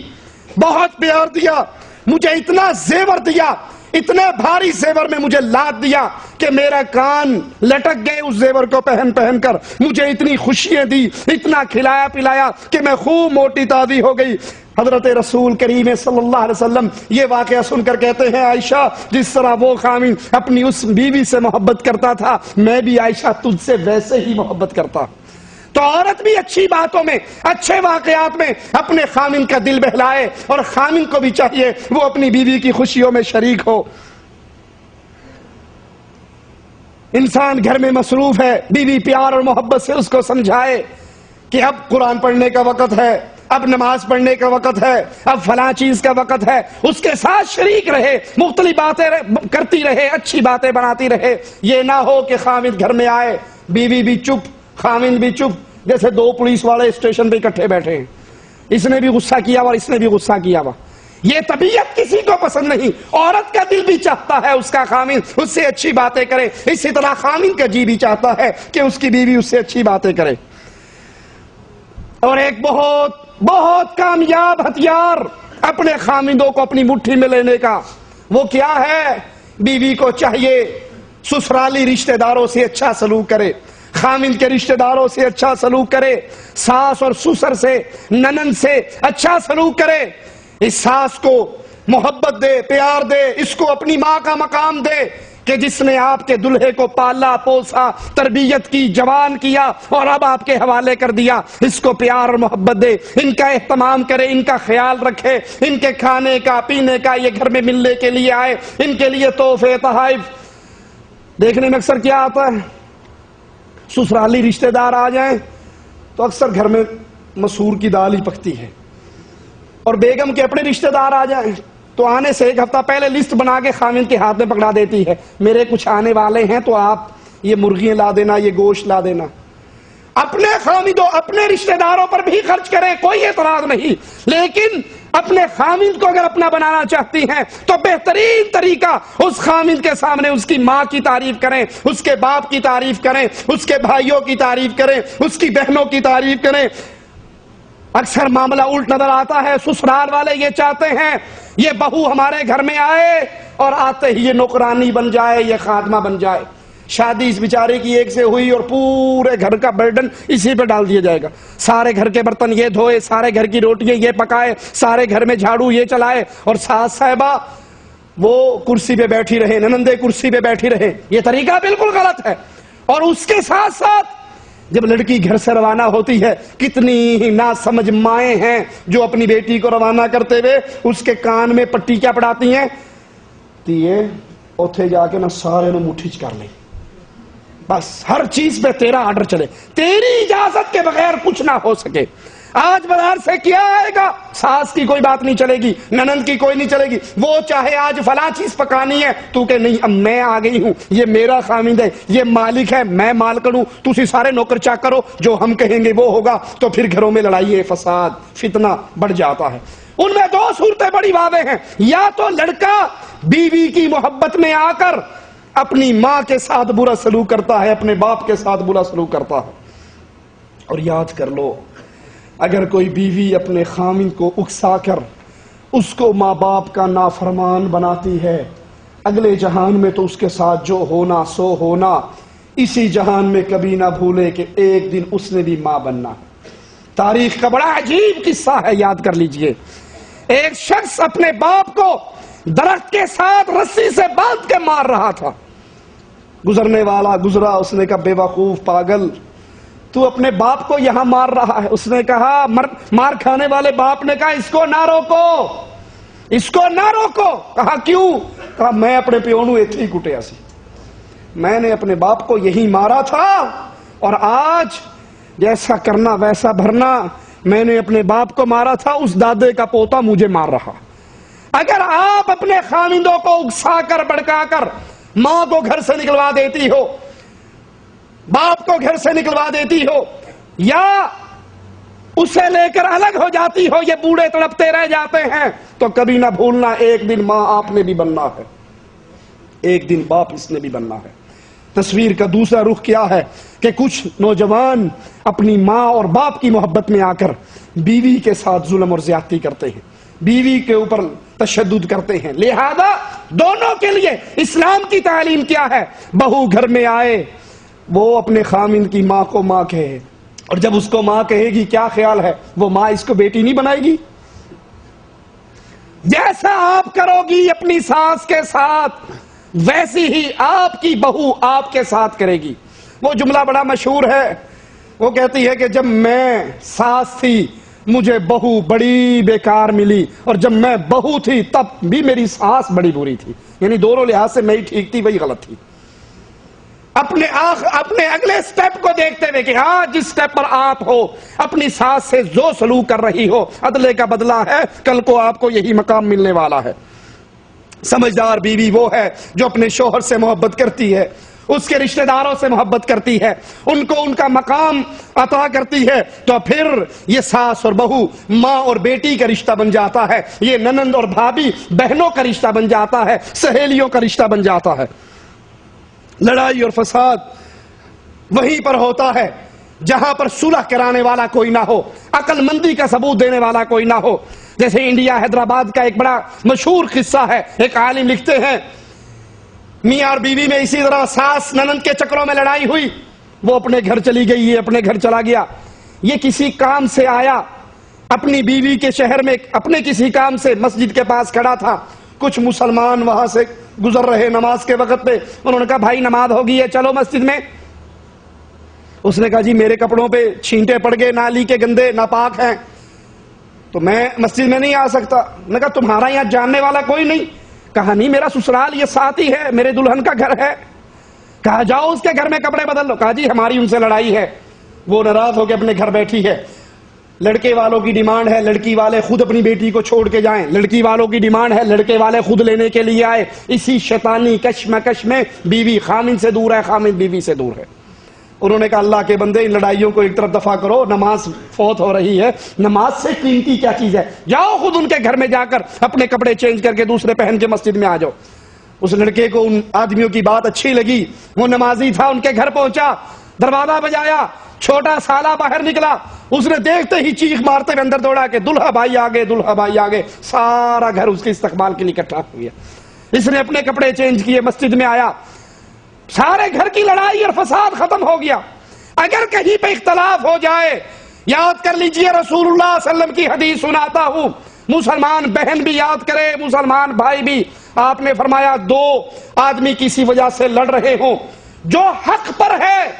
بہت پیار دیا، مجھے اتنا زیور دیا، اتنے بھاری زیور میں مجھے لاد دیا کہ میرا کان لٹک گئے اس زیور کو پہن پہن کر، مجھے اتنی خوشیاں دی، اتنا کھلایا پلایا کہ میں خوب موٹی تازی ہو گئی۔ حضرت رسول کریم صلی اللہ علیہ وسلم یہ واقعہ سن کر کہتے ہیں عائشہ جس طرح وہ خاوند اپنی اس بیوی سے محبت کرتا تھا، میں بھی عائشہ تجھ سے ویسے ہی محبت کرتا۔ تو عورت بھی اچھی باتوں میں، اچھے واقعات میں اپنے خاوند کا دل بہلائے، اور خاوند کو بھی چاہیے وہ اپنی بیوی کی خوشیوں میں شریک ہو۔ انسان گھر میں مصروف ہے، بیوی پیار اور محبت سے اس کو سمجھائے کہ اب قرآن پڑھنے کا وقت ہے، اب نماز پڑھنے کا وقت ہے، اب فلاں چیز کا وقت ہے، اس کے ساتھ شریک رہے، مختلف باتیں کرتی رہے، اچھی باتیں بناتی رہے۔ یہ نہ ہو کہ خاوند گھر میں آئے، بیوی بھی چپ، خاوند بھی چپ، جیسے 2 پولیس والے اسٹیشن پہ اکٹھے بیٹھے ہیں، اس نے بھی غصہ کیا اور اس نے بھی غصہ کیا ہوا۔ یہ طبیعت کسی کو پسند نہیں۔ عورت کا دل بھی چاہتا ہے اس کا خاوند اس سے اچھی باتیں کرے، اسی طرح خاوند کا جی بھی چاہتا ہے کہ اس کی بیوی اس سے اچھی باتیں کرے۔ اور ایک بہت بہت کامیاب ہتھیار اپنے خاوندوں کو اپنی مٹھی میں لینے کا وہ کیا ہے؟ بیوی کو چاہیے سسرالی رشتہ داروں سے اچھا سلوک کرے، خاوند کے رشتہ داروں سے اچھا سلوک کرے، ساس اور سسر سے، ننند سے اچھا سلوک کرے، اس ساس کو محبت دے، پیار دے، اس کو اپنی ماں کا مقام دے کہ جس نے آپ کے دلہے کو پالا پوسا، تربیت کی، جوان کیا اور اب آپ کے حوالے کر دیا، اس کو پیار اور محبت دے، ان کا اہتمام کرے، ان کا خیال رکھے، ان کے کھانے کا پینے کا، یہ گھر میں ملنے کے لیے آئے، ان کے لیے تحفے تحائف۔ دیکھنے میں اکثر کیا آتا ہے، سسرالی رشتہ دار آ جائیں تو اکثر گھر میں مسور کی دال ہی پکتی ہے، اور بیگم کے اپنے رشتہ دار آ جائیں تو آنے سے 1 ہفتہ پہلے لسٹ بنا کے خاوند کے ہاتھ میں پکڑا دیتی ہے، میرے کچھ آنے والے ہیں تو آپ یہ مرغیاں لا دینا، یہ گوشت لا دینا۔ اپنے خاوندوں، اپنے رشتہ داروں پر بھی خرچ کریں، کوئی اعتراض نہیں، لیکن اپنے خاوند کو اگر اپنا بنانا چاہتی ہیں تو بہترین طریقہ اس خاوند کے سامنے اس کی ماں کی تعریف کریں، اس کے باپ کی تعریف کریں، اس کے بھائیوں کی تعریف کریں، اس کی بہنوں کی تعریف کریں۔ اکثر معاملہ الٹ نظر آتا ہے، سسرال والے یہ چاہتے ہیں یہ بہو ہمارے گھر میں آئے اور آتے ہی یہ نوکرانی بن جائے، یہ خادمہ بن جائے۔ شادی اس بیچارے کی ایک سے ہوئی اور پورے گھر کا برڈن اسی پہ ڈال دیا جائے گا، سارے گھر کے برتن یہ دھوئے، سارے گھر کی روٹیاں یہ پکائے، سارے گھر میں جھاڑو یہ چلائے، اور ساس صاحبہ وہ کرسی پہ بیٹھی رہے، ننندے کرسی پہ بیٹھی رہے۔ یہ طریقہ بالکل غلط ہے۔ اور اس کے ساتھ ساتھ جب لڑکی گھر سے روانہ ہوتی ہے، کتنی ہی ناسمجھ مائیں ہیں جو اپنی بیٹی کو روانہ کرتے ہوئے اس کے کان میں پٹی کیا پڑھاتی ہیں؟ تیے اوتھے جا کے نہ سارے نو مٹھی چ کر لیں، بس ہر چیز پہ تیرا آرڈر چلے، تیری اجازت کے بغیر کچھ نہ ہو سکے۔ آج بازار سے کیا آئے گا؟ ساس کی کوئی بات نہیں چلے گی، ننند کی کوئی نہیں چلے گی، وہ چاہے آج فلاں چیز پکانی ہے، تو کہ نہیں اب میں آ گئی ہوں، یہ میرا خامند ہے، یہ مالک ہے، میں مالکن ہوں، تسی سارے نوکر چاکر ہو، جو ہم کہیں گے وہ ہوگا۔ تو پھر گھروں میں لڑائی، فساد، فتنہ بڑھ جاتا ہے۔ ان میں دو صورتیں بڑی واضح ہیں، یا تو لڑکا بیوی کی محبت میں آ کر اپنی ماں کے ساتھ برا سلوک کرتا ہے، اپنے باپ کے ساتھ برا سلوک کرتا ہے۔ اور یاد کر لو، اگر کوئی بیوی اپنے خامند کو اکسا کر اس کو ماں باپ کا نافرمان بناتی ہے، اگلے جہان میں تو اس کے ساتھ جو ہونا سو ہونا، اسی جہان میں کبھی نہ بھولے کہ ایک دن اس نے بھی ماں بننا۔ تاریخ کا بڑا عجیب قصہ ہے، یاد کر لیجئے۔ ایک شخص اپنے باپ کو درخت کے ساتھ رسی سے باندھ کے مار رہا تھا۔ گزرنے والا گزرا، اس نے کہا بے وقوف پاگل، تو اپنے باپ کو یہاں مار رہا ہے۔ اس نے کہا، مار کھانے والے باپ نے کہا اس کو نہ روکو، اس کو نہ روکو۔ کہا کیوں؟ کہا میں اپنے پیو نوں ایتھے ہی کٹیا سی، میں نے اپنے باپ کو یہی مارا تھا، اور آج جیسا کرنا ویسا بھرنا، میں نے اپنے باپ کو مارا تھا، اس دادے کا پوتا مجھے مار رہا۔ اگر آپ اپنے خامندوں کو اکسا کر بڑکا کر ماں کو گھر سے نکلوا دیتی ہو، باپ کو گھر سے نکلوا دیتی ہو، یا اسے لے کر الگ ہو جاتی ہو، یہ بوڑھے تڑپتے رہ جاتے ہیں، تو کبھی نہ بھولنا ایک دن ماں آپ نے بھی بننا ہے، ایک دن باپ اس نے بھی بننا ہے۔ تصویر کا دوسرا رخ کیا ہے کہ کچھ نوجوان اپنی ماں اور باپ کی محبت میں آ کر بیوی کے ساتھ ظلم اور زیادتی کرتے ہیں، بیوی کے اوپر تشدد کرتے ہیں۔ لہذا دونوں کے لیے اسلام کی تعلیم کیا ہے؟ بہو گھر میں آئے، وہ اپنے خامند کی ماں کو ماں کہے، اور جب اس کو ماں کہے گی کیا خیال ہے، وہ ماں اس کو بیٹی نہیں بنائے گی؟ جیسا آپ کرو گی اپنی ساس کے ساتھ، ویسی ہی آپ کی بہو آپ کے ساتھ کرے گی۔ وہ جملہ بڑا مشہور ہے، وہ کہتی ہے کہ جب میں ساس تھی مجھے بہو بڑی بیکار ملی، اور جب میں بہو تھی تب بھی میری ساس بڑی بری تھی، یعنی دونوں لحاظ سے میں ہی ٹھیک تھی وہی غلط تھی۔ اپنے اگلے سٹیپ کو دیکھتے ہوئے کہ ہاں جس سٹیپ پر آپ ہو، اپنی ساس سے جو سلوک کر رہی ہو، عدلے کا بدلہ ہے، کل کو آپ کو یہی مقام ملنے والا ہے۔ سمجھدار بیوی وہ ہے جو اپنے شوہر سے محبت کرتی ہے، اس کے رشتہ داروں سے محبت کرتی ہے، ان کو ان کا مقام عطا کرتی ہے، تو پھر یہ ساس اور بہو ماں اور بیٹی کا رشتہ بن جاتا ہے، یہ ننند اور بھابھی بہنوں کا رشتہ بن جاتا ہے، سہیلیوں کا رشتہ بن جاتا ہے۔ لڑائی اور فساد وہیں پر ہوتا ہے جہاں پر صلح کرانے والا کوئی نہ ہو، عقل مندی کا ثبوت دینے والا کوئی نہ ہو۔ جیسے انڈیا حیدرآباد کا ایک بڑا مشہور قصہ ہے، ایک عالم لکھتے ہیں میاں اور بیوی میں اسی طرح ساس ننند کے چکروں میں لڑائی ہوئی، وہ اپنے گھر چلی گئی، یہ اپنے گھر چلا گیا، یہ کسی کام سے آیا اپنی بیوی کے شہر میں، اپنے کسی کام سے مسجد کے پاس کھڑا تھا، کچھ مسلمان وہاں سے گزر رہے نماز کے وقت پہ، انہوں نے کہا بھائی نماز ہوگی ہے چلو مسجد میں۔ اس نے کہا جی میرے کپڑوں پہ چھینٹے پڑ گئے، نالی کے گندے ناپاک ہیں، تو میں مسجد میں نہیں آ سکتا۔ نے کہا تمہارا یہاں جاننے والا کوئی نہیں؟ کہا نہیں میرا سسرال یہ ساتھ ہی ہے، میرے دلہن کا گھر ہے۔ کہا جاؤ اس کے گھر میں کپڑے بدل لو۔ کہا جی ہماری ان سے لڑائی ہے، وہ ناراض ہو کے اپنے گھر بیٹھی ہے۔ لڑکے والوں کی ڈیمانڈ ہے لڑکی والے خود اپنی بیٹی کو چھوڑ کے جائیں، لڑکی والوں کی ڈیمانڈ ہے لڑکے والے خود لینے کے لیے آئے۔ اسی شیطانی کشمکش میں بیوی خامند سے دور ہے، خامند بیوی سے دور ہے۔ انہوں نے کہا اللہ کے بندے ان لڑائیوں کو ایک طرف دفع کرو، نماز فوت ہو رہی ہے، نماز سے قیمتی کیا چیز ہے، جاؤ خود ان کے گھر میں جا کر اپنے کپڑے چینج کر کے دوسرے پہن کے مسجد میں آ جاؤ۔ اس لڑکے کو ان آدمیوں کی بات اچھی لگی، وہ نمازی تھا، ان کے گھر پہنچا، دروازہ بجایا، چھوٹا سالہ باہر نکلا، اس نے دیکھتے ہی چیخ مارتے ہوئے اندر دوڑا کہ دلہا بھائی آگے، دلہا بھائی آگے، سارا گھر اس کے استقبال کے لیے اکٹھا ہو گیا۔ اس نے اپنے کپڑے چینج کیے، مسجد میں آیا، سارے گھر کی لڑائی اور فساد ختم ہو گیا۔ اگر کہیں پہ اختلاف ہو جائے، یاد کر لیجئے رسول اللہ صلی اللہ علیہ وسلم کی حدیث سناتا ہوں، مسلمان بہن بھی یاد کرے، مسلمان بھائی بھی، آپ نے فرمایا دو آدمی کسی وجہ سے لڑ رہے ہوں، جو حق پر ہے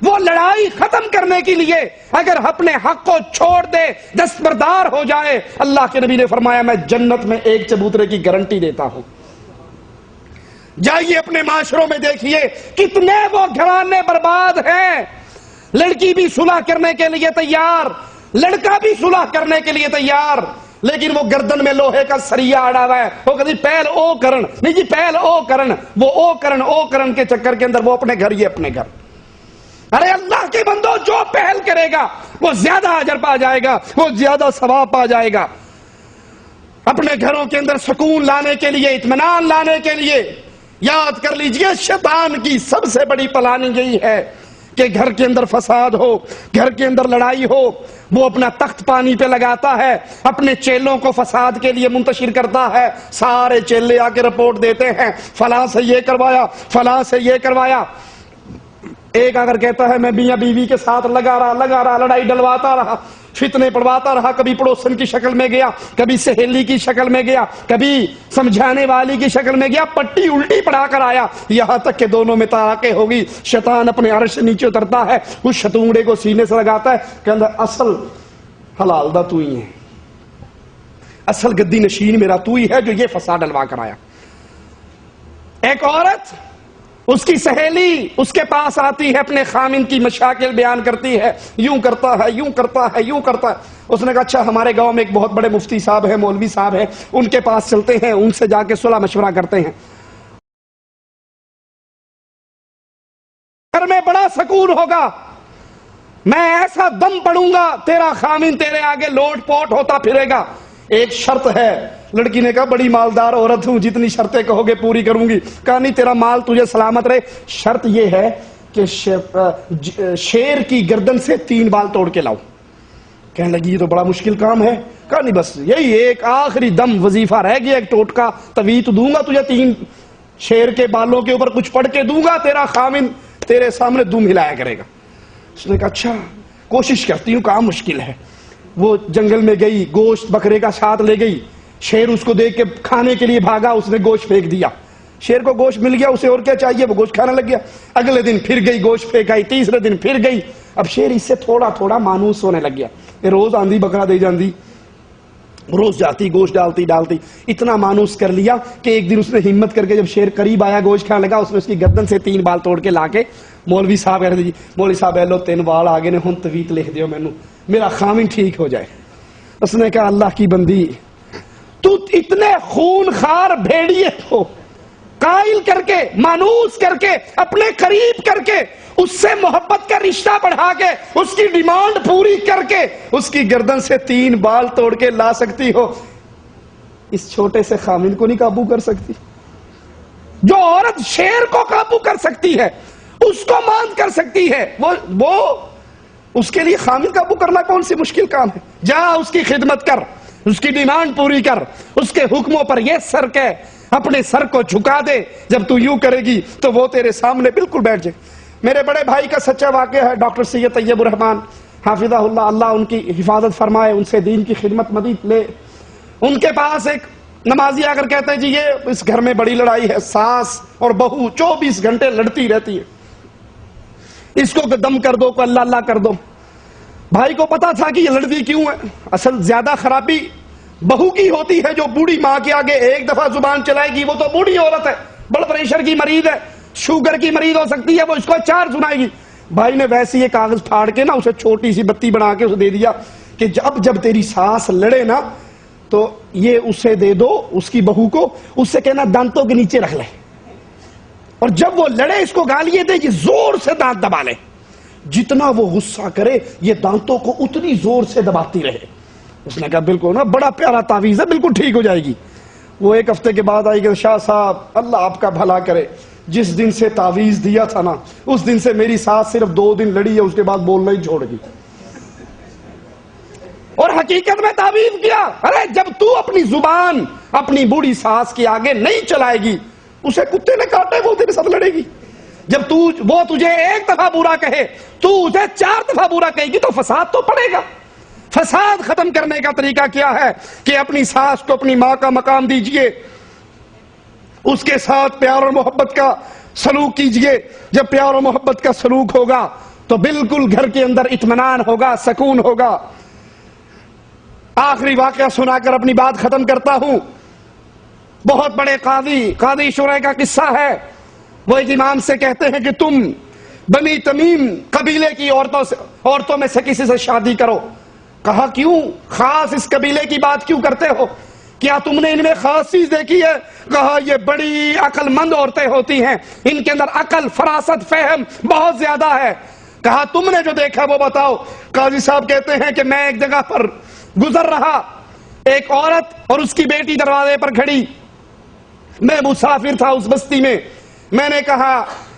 وہ لڑائی ختم کرنے کے لیے اگر اپنے حق کو چھوڑ دے، دستبردار ہو جائے، اللہ کے نبی نے فرمایا میں جنت میں ایک چبوترے کی گارنٹی دیتا ہوں۔ جائیے اپنے معاشروں میں دیکھیے کتنے وہ گھرانے برباد ہیں. لڑکی بھی صلح کرنے کے لیے تیار, لڑکا بھی صلح کرنے کے لیے تیار, لیکن وہ گردن میں لوہے کا سریا اڑا ہوا ہے. وہ کہتی پہل او کرن, نہیں جی پہل او کرن, وہ او کرن کے چکر کے اندر وہ اپنے گھر, یہ اپنے گھر. ارے اللہ کے بندو, جو پہل کرے گا وہ زیادہ اجر پا جائے گا, وہ زیادہ ثواب پا جائے گا. اپنے گھروں کے اندر سکون لانے کے لیے, اطمینان لانے کے لیے یاد کر لیجئے شیطان کی سب سے بڑی پلاننگ یہی ہے کہ گھر کے اندر فساد ہو, گھر کے اندر لڑائی ہو. وہ اپنا تخت پانی پہ لگاتا ہے, اپنے چیلوں کو فساد کے لیے منتشر کرتا ہے. سارے چیلے آ کے رپورٹ دیتے ہیں فلاں سے یہ کروایا, فلاں سے یہ کروایا. ایک اگر کہتا ہے میں میاں بیوی کے ساتھ لگا رہا, لڑائی ڈلواتا رہا, فتنے پڑواتا رہا, کبھی پڑوسن کی شکل میں گیا, کبھی سہیلی کی شکل میں گیا, کبھی سمجھانے والی کی شکل میں گیا, پٹی الٹی پڑھا کر آیا, یہاں تک کہ دونوں میں تاراکے ہوگی. شیطان اپنے عرش سے نیچے اترتا ہے, اس شتونگڑے کو سینے سے لگاتا ہے, کہتا ہے اصل حلال دا تو ہی ہے, اصل گدی نشین میرا تو ہی ہے جو یہ فساد ڈلوا کر آیا. ایک عورت, اس کی سہیلی اس کے پاس آتی ہے, اپنے خامن کی مشاکل بیان کرتی ہے, یوں کرتا ہے, یوں کرتا ہے, یوں کرتا ہے. اس نے کہا اچھا ہمارے گاؤں میں ایک بہت بڑے مفتی صاحب ہیں, مولوی صاحب ہیں, ان کے پاس چلتے ہیں, ان سے جا کے صلح مشورہ کرتے ہیں. گھر میں بڑا سکون ہوگا, میں ایسا دم پڑوں گا تیرا خامن تیرے آگے لوٹ پوٹ ہوتا پھرے گا. ایک شرط ہے. لڑکی نے کہا بڑی مالدار عورت ہوں, جتنی شرطیں کہو گے پوری کروں گی. کہا نہیں, تیرا مال تجھے سلامت رہے, شرط یہ ہے کہ شیر کی گردن سے 3 بال توڑ کے لاؤ. کہنے لگی یہ تو بڑا مشکل کام ہے. کہا نہیں بس یہی ایک آخری دم وظیفہ رہ گیا, ایک ٹوٹکا تویت دوں گا تجھے, 3 شیر کے بالوں کے اوپر کچھ پڑھ کے دوں گا, تیرا خامن تیرے سامنے دم ہلایا کرے گا. اس نے کہا اچھا کوشش کرتی ہوں, کام مشکل ہے. وہ جنگل میں گئی, گوشت بکرے کا ساتھ لے گئی. شیر اس کو دیکھ کے کھانے کے لیے بھاگا, اس نے گوشت پھینک دیا. شیر کو گوشت مل گیا, اسے اور کیا چاہیے, وہ گوشت کھانے لگ گیا. اگلے دن پھر گئی, گوشت پھینکائی. تیسرے دن پھر گئی. اب شیر اس سے تھوڑا تھوڑا مانوس ہونے لگ گیا. روز آندھی بکرا دے جاندی, روز جاتی گوشت ڈالتی, اتنا مانوس کر لیا کہ ایک دن اس نے ہمت کر کے جب شیر قریب آیا گوشت کھانے لگا, اس نے اس کی گردن سے 3 بال توڑ کے لا کے مولوی صاحب کہتے جی مولوی صاحب لو 3 بال آگے نے, ہن تویت لکھ دیو مینوں, میرا خامن ٹھیک ہو جائے. اس نے کہا اللہ کی بندی, تو اتنے خون خار بھیڑیے کو قائل کر کے, مانوس کر کے, اپنے قریب کر کے, اس سے محبت کا رشتہ بڑھا کے, اس کی ڈیمانڈ پوری کر کے, اس کی گردن سے 3 بال توڑ کے لا سکتی ہو, اس چھوٹے سے خامن کو نہیں قابو کر سکتی؟ جو عورت شیر کو قابو کر سکتی ہے, اس کو ماند کر سکتی ہے, وہ اس کے لیے خامن قابو کرنا کون سی مشکل کام ہے؟ جا اس کی خدمت کر, اس کی ڈیمانڈ پوری کر, اس کے حکموں پر یہ سر کہ اپنے سر کو جھکا دے. جب تو یوں کرے گی تو وہ تیرے سامنے بالکل بیٹھ جائے. میرے بڑے بھائی کا سچا واقعہ ہے, ڈاکٹر سید طیب الرحمان حافظہ اللہ, اللہ ان کی حفاظت فرمائے, ان سے دین کی خدمت مزید لے. ان کے پاس ایک نمازی آ کر کہتے ہیں جی یہ اس گھر میں بڑی لڑائی ہے, ساس اور بہو 24 گھنٹے لڑتی رہتی ہے, اس کو دم کر دو, کو اللہ اللہ کر دو. بھائی کو پتا تھا کہ یہ لڑتی کیوں ہے. اصل زیادہ خرابی بہو کی ہوتی ہے, جو بوڑھی ماں کے آگے ایک دفعہ زبان چلائے گی, وہ تو بوڑھی عورت ہے, بلڈ پریشر کی مریض ہے, شوگر کی مریض ہو سکتی ہے, وہ اس کو 4 سنائے گی. بھائی نے ویسے یہ کاغذ پھاڑ کے نا اسے چھوٹی سی بتی بنا کے اسے دے دیا کہ جب تیری ساس لڑے نا تو یہ اسے دے دو, اس کی بہو کو, اس سے کہنا دانتوں کے نیچے رکھ لے, اور جب وہ لڑے اس کو گالیاں دے, یہ زور سے دانت دبا لے, جتنا وہ غصہ کرے یہ دانتوں کو اتنی زور سے دباتی رہے. اس نے کہا بالکل نا, بڑا پیارا تعویذ ہے, بالکل ٹھیک ہو جائے گی. وہ 1 ہفتے کے بعد آئی کہ شاہ صاحب اللہ آپ کا بھلا کرے, جس دن سے تعویذ دیا تھا نا اس دن سے میری ساس صرف 2 دن لڑی ہے, اس کے بعد بولنا ہی چھوڑ گئی. اور حقیقت میں تعویذ کیا. ارے جب تو اپنی زبان اپنی بوڑھی ساس کے آگے نہیں چلائے گی, اسے کتے نے کاٹے وہ تیرے ساتھ لڑے گی. جب وہ تجھے 1 دفعہ برا کہے, تو اسے 4 دفعہ برا کہے گی, تو فساد تو پڑے گا. فساد ختم کرنے کا طریقہ کیا ہے کہ اپنی ساس کو اپنی ماں کا مقام دیجئے, اس کے ساتھ پیار اور محبت کا سلوک کیجئے. جب پیار اور محبت کا سلوک ہوگا تو بالکل گھر کے اندر اطمینان ہوگا, سکون ہوگا. آخری واقعہ سنا کر اپنی بات ختم کرتا ہوں. بہت بڑے قاضی شرح کا قصہ ہے. وہ ایک امام سے کہتے ہیں کہ تم بنی تمیم قبیلے کی عورتوں میں سے کسی سے شادی کرو. کہا کیوں؟ خاص اس قبیلے کی بات کیوں کرتے ہو؟ کیا تم نے ان میں خاص چیز دیکھی ہے؟ کہا یہ بڑی عقل مند عورتیں ہوتی ہیں، ان کے اندر عقل، فراست، فہم بہت زیادہ ہے. کہا تم نے جو دیکھا وہ بتاؤ. قاضی صاحب کہتے ہیں کہ میں ایک جگہ پر گزر رہا، ایک عورت اور اس کی بیٹی دروازے پر کھڑی. میں مسافر تھا اس بستی میں. میں نے کہا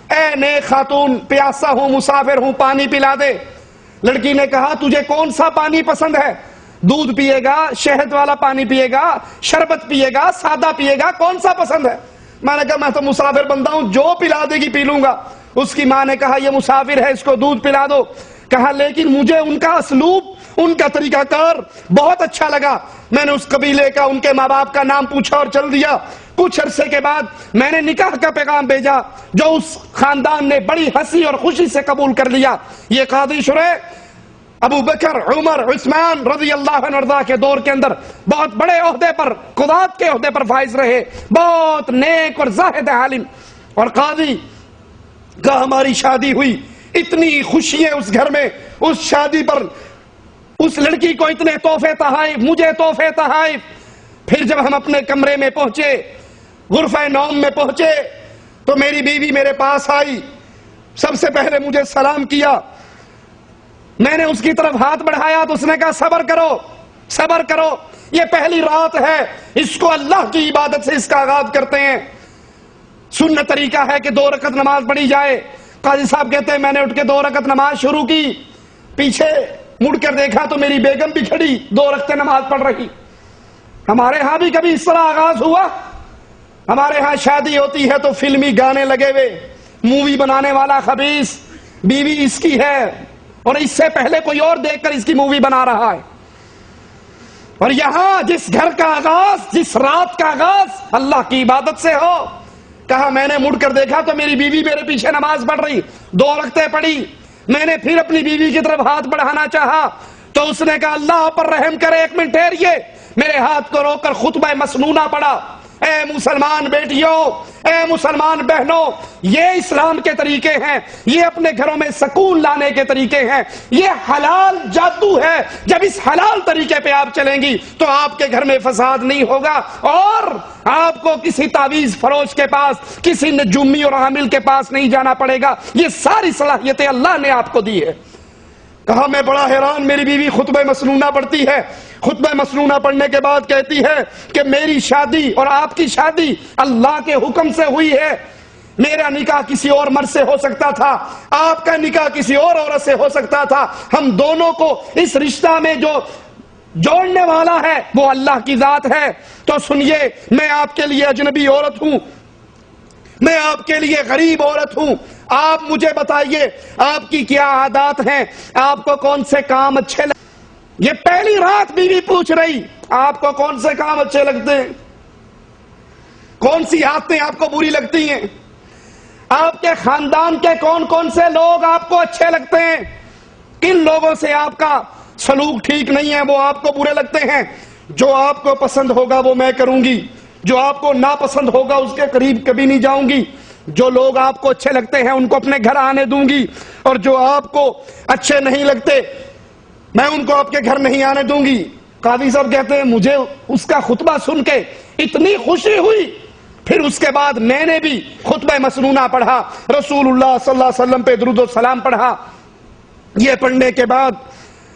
اے نیک خاتون، پیاسا ہوں، مسافر ہوں، پانی پلا دے. لڑکی نے کہا تجھے کون سا پانی پسند ہے؟ دودھ پیے گا، شہد والا پانی پیے گا، شربت پیے گا، سادہ پیے گا، کون سا پسند ہے؟ میں نے کہا میں تو مسافر بندہ ہوں، جو پلا دے گی پی لوں گا. اس کی ماں نے کہا یہ مسافر ہے، اس کو دودھ پلا دو. کہا لیکن مجھے ان کا اسلوب، ان کا طریقہ کار بہت اچھا لگا. میں نے اس قبیلے کا، ان کے ماں باپ کا نام پوچھا اور چل دیا. کچھ عرصے کے بعد میں نے نکاح کا پیغام بھیجا جو اس خاندان نے بڑی ہنسی اور خوشی سے قبول کر لیا. یہ قاضی شرح ابو بکر، عمر، عثمان رضی اللہ عنہ کے دور کے اندر بہت بڑے عہدے پر، قضات کے عہدے پر فائز رہے، بہت نیک اور زاہد عالم. اور قاضی کا ہماری شادی ہوئی، اتنی خوشیاں اس گھر میں. اس شادی پر اس لڑکی کو اتنے تحفے تحائف، مجھے تحفے تحائف. پھر جب ہم اپنے کمرے میں پہنچے، غرفہ نوم میں پہنچے، تو میری بیوی میرے پاس آئی. سب سے پہلے مجھے سلام کیا. میں نے اس کی طرف ہاتھ بڑھایا تو اس نے کہا صبر کرو، صبر کرو، یہ پہلی رات ہے، اس کو اللہ کی عبادت سے اس کا آغاز کرتے ہیں. سنت طریقہ ہے کہ 2 رکعت نماز پڑھی جائے. قاضی صاحب کہتے ہیں میں نے اٹھ کے 2 رکعت نماز شروع کی. پیچھے مڑ کر دیکھا تو میری بیگم بھی کھڑی 2 رکعتیں نماز پڑھ رہی. ہمارے ہاں بھی کبھی اس طرح آغاز ہوا؟ ہمارے ہاں شادی ہوتی ہے تو فلمی گانے لگے ہوئے، مووی بنانے والا خبیث، بیوی اس کی ہے اور اس سے پہلے کوئی اور دیکھ کر اس کی مووی بنا رہا ہے. اور یہاں جس گھر کا آغاز، جس رات کا آغاز اللہ کی عبادت سے ہو. کہا میں نے مڑ کر دیکھا تو میری بیوی میرے پیچھے نماز پڑھ رہی، 2 رکعتیں پڑھی. میں نے پھر اپنی بیوی کی طرف ہاتھ بڑھانا چاہا تو اس نے کہا اللہ پر رحم کرے، 1 منٹ ٹھہریے. میرے ہاتھ کو روک کر خطبہ مسنونہ پڑھا. اے مسلمان بیٹیوں، اے مسلمان بہنوں، یہ اسلام کے طریقے ہیں، یہ اپنے گھروں میں سکون لانے کے طریقے ہیں، یہ حلال جادو ہے. جب اس حلال طریقے پہ آپ چلیں گی تو آپ کے گھر میں فساد نہیں ہوگا اور آپ کو کسی تعویذ فروش کے پاس، کسی نجومی اور عامل کے پاس نہیں جانا پڑے گا. یہ ساری صلاحیتیں اللہ نے آپ کو دی ہے. کہا میں بڑا حیران. میری بیوی خطبہ مسنونہ پڑھتی ہے. خطبہ مسنونہ پڑھنے کے بعد کہتی ہے کہ میری شادی اور آپ کی شادی اللہ کے حکم سے ہوئی ہے. میرا نکاح کسی اور مرد سے ہو سکتا تھا، آپ کا نکاح کسی اور عورت سے ہو سکتا تھا. ہم دونوں کو اس رشتہ میں جو جوڑنے والا ہے وہ اللہ کی ذات ہے. تو سنیے، میں آپ کے لیے اجنبی عورت ہوں، میں آپ کے لیے غریب عورت ہوں. آپ مجھے بتائیے آپ کی کیا عادات ہیں، آپ کو کون سے کام اچھے لگتے ہیں. یہ پہلی رات بیوی پوچھ رہی آپ کو کون سے کام اچھے لگتے ہیں، کون سی عادتیں آپ کو بری لگتی ہیں، آپ کے خاندان کے کون کون سے لوگ آپ کو اچھے لگتے ہیں، کن لوگوں سے آپ کا سلوک ٹھیک نہیں ہے، وہ آپ کو برے لگتے ہیں. جو آپ کو پسند ہوگا وہ میں کروں گی، جو آپ کو ناپسند ہوگا اس کے قریب کبھی نہیں جاؤں گی. جو لوگ آپ کو اچھے لگتے ہیں ان کو اپنے گھر آنے دوں گی اور جو آپ کو اچھے نہیں لگتے میں ان کو آپ کے گھر نہیں آنے دوں گی. قاضی صاحب کہتے ہیں مجھے اس کا خطبہ سن کے اتنی خوشی ہوئی. پھر اس کے بعد میں نے بھی خطبہ مسنونہ پڑھا، رسول اللہ صلی اللہ علیہ وسلم پہ درود و سلام پڑھا. یہ پڑھنے کے بعد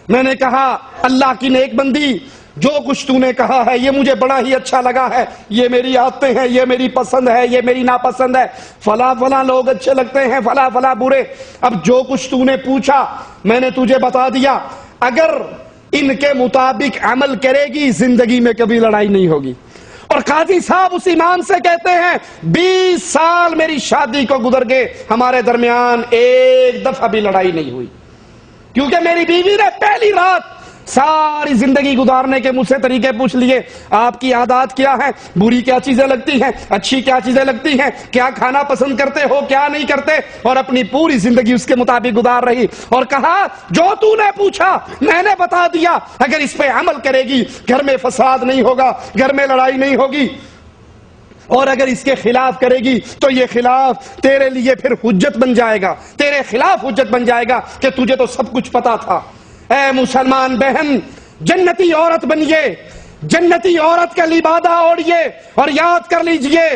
میں نے کہا اللہ کی نیک بندی، جو کچھ تو نے کہا ہے یہ مجھے بڑا ہی اچھا لگا ہے. یہ میری عادتیں ہیں، یہ میری پسند ہے، یہ میری ناپسند ہے. فلاں فلاں لوگ اچھے لگتے ہیں، فلاں فلاں برے. اب جو کچھ تو نے پوچھا میں نے تجھے بتا دیا. اگر ان کے مطابق عمل کرے گی زندگی میں کبھی لڑائی نہیں ہوگی. اور قاضی صاحب اس امام سے کہتے ہیں 20 سال میری شادی کو گزر گئے، ہمارے درمیان ایک دفعہ بھی لڑائی نہیں ہوئی، کیونکہ میری بیوی نے پہلی رات ساری زندگی گزارنے کے مجھ سے طریقے پوچھ لیے. آپ کی عادات کیا ہیں، بری کیا چیزیں لگتی ہیں، اچھی کیا چیزیں لگتی ہیں، کیا کھانا پسند کرتے ہو، کیا نہیں کرتے، اور اپنی پوری زندگی اس کے مطابق گزار رہی. اور کہا جو تو نے پوچھا میں نے بتا دیا، اگر اس پہ عمل کرے گی گھر میں فساد نہیں ہوگا، گھر میں لڑائی نہیں ہوگی. اور اگر اس کے خلاف کرے گی تو یہ خلاف تیرے لیے پھر حجت بن جائے گا، تیرے خلاف حجت بن جائے گا کہ تجھے تو سب کچھ پتا تھا۔ اے مسلمان بہن، جنتی عورت بنیے، جنتی عورت کا لبادہ اوڑھیے، اور یاد کر لیجئے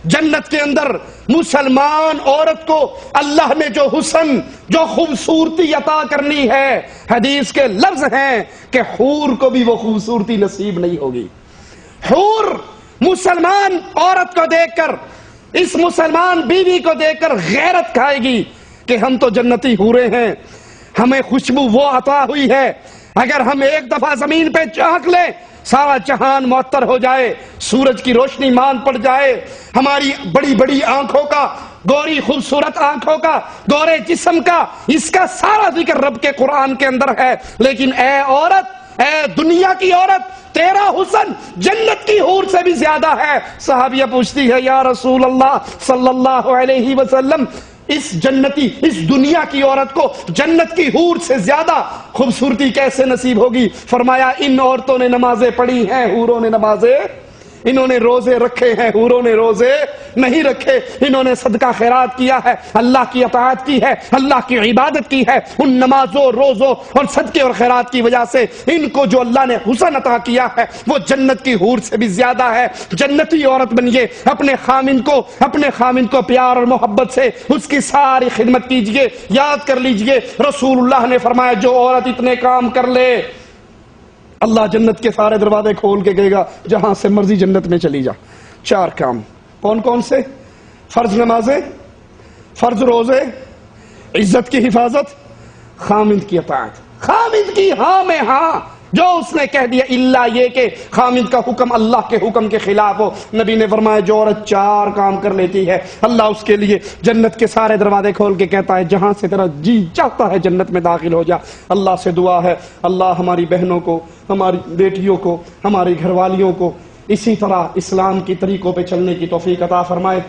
جنت کے اندر مسلمان عورت کو اللہ نے جو حسن، جو خوبصورتی عطا کرنی ہے، حدیث کے لفظ ہیں کہ حور کو بھی وہ خوبصورتی نصیب نہیں ہوگی۔ حور مسلمان عورت کو دیکھ کر، اس مسلمان بیوی کو دیکھ کر غیرت کھائے گی کہ ہم تو جنتی حوریں ہیں، ہمیں خوشبو وہ عطا ہوئی ہے، اگر ہم ایک دفعہ زمین پہ چاک لیں سارا جہان معطر ہو جائے، سورج کی روشنی مان پڑ جائے، ہماری بڑی بڑی آنکھوں کا، گوری خوبصورت آنکھوں کا، گورے جسم کا، اس کا سارا ذکر رب کے قرآن کے اندر ہے۔ لیکن اے عورت، اے دنیا کی عورت، تیرا حسن جنت کی حور سے بھی زیادہ ہے۔ صحابیہ پوچھتی ہے یا رسول اللہ صلی اللہ علیہ وسلم، اس جنتی، اس دنیا کی عورت کو جنت کی حور سے زیادہ خوبصورتی کیسے نصیب ہوگی؟ فرمایا ان عورتوں نے نمازیں پڑھی ہیں، حوروں نے نمازیں، انہوں نے روزے رکھے ہیں، حوروں نے روزے نہیں رکھے، انہوں نے صدقہ خیرات کیا ہے، اللہ کی اطاعت کی ہے، اللہ کی عبادت کی ہے، ان نمازوں، روزوں اور صدقے اور خیرات کی وجہ سے ان کو جو اللہ نے حسن عطا کیا ہے وہ جنت کی حور سے بھی زیادہ ہے۔ جنتی عورت بنیے، اپنے خامن کو پیار اور محبت سے اس کی ساری خدمت کیجئے۔ یاد کر لیجئے رسول اللہ نے فرمایا جو عورت اتنے کام کر لے اللہ جنت کے سارے دروازے کھول کے کہے گا جہاں سے مرضی جنت میں چلی جا۔ 4 کام کون کون سے؟ فرض نمازیں، فرض روزے، عزت کی حفاظت، خامند کی اطاعت، خامند کی ہاں میں ہاں جو اس نے کہہ دیا، الا یہ کہ خامند کا حکم اللہ کے حکم کے خلاف ہو۔ نبی نے فرمایا جو عورت 4 کام کر لیتی ہے اللہ اس کے لیے جنت کے سارے دروازے کھول کے کہتا ہے جہاں سے تیرا جی چاہتا ہے جنت میں داخل ہو جا۔ اللہ سے دعا ہے اللہ ہماری بہنوں کو، ہماری بیٹیوں کو، ہماری گھر والیوں کو اسی طرح اسلام کی طریقوں پہ چلنے کی توفیق عطا فرمائے۔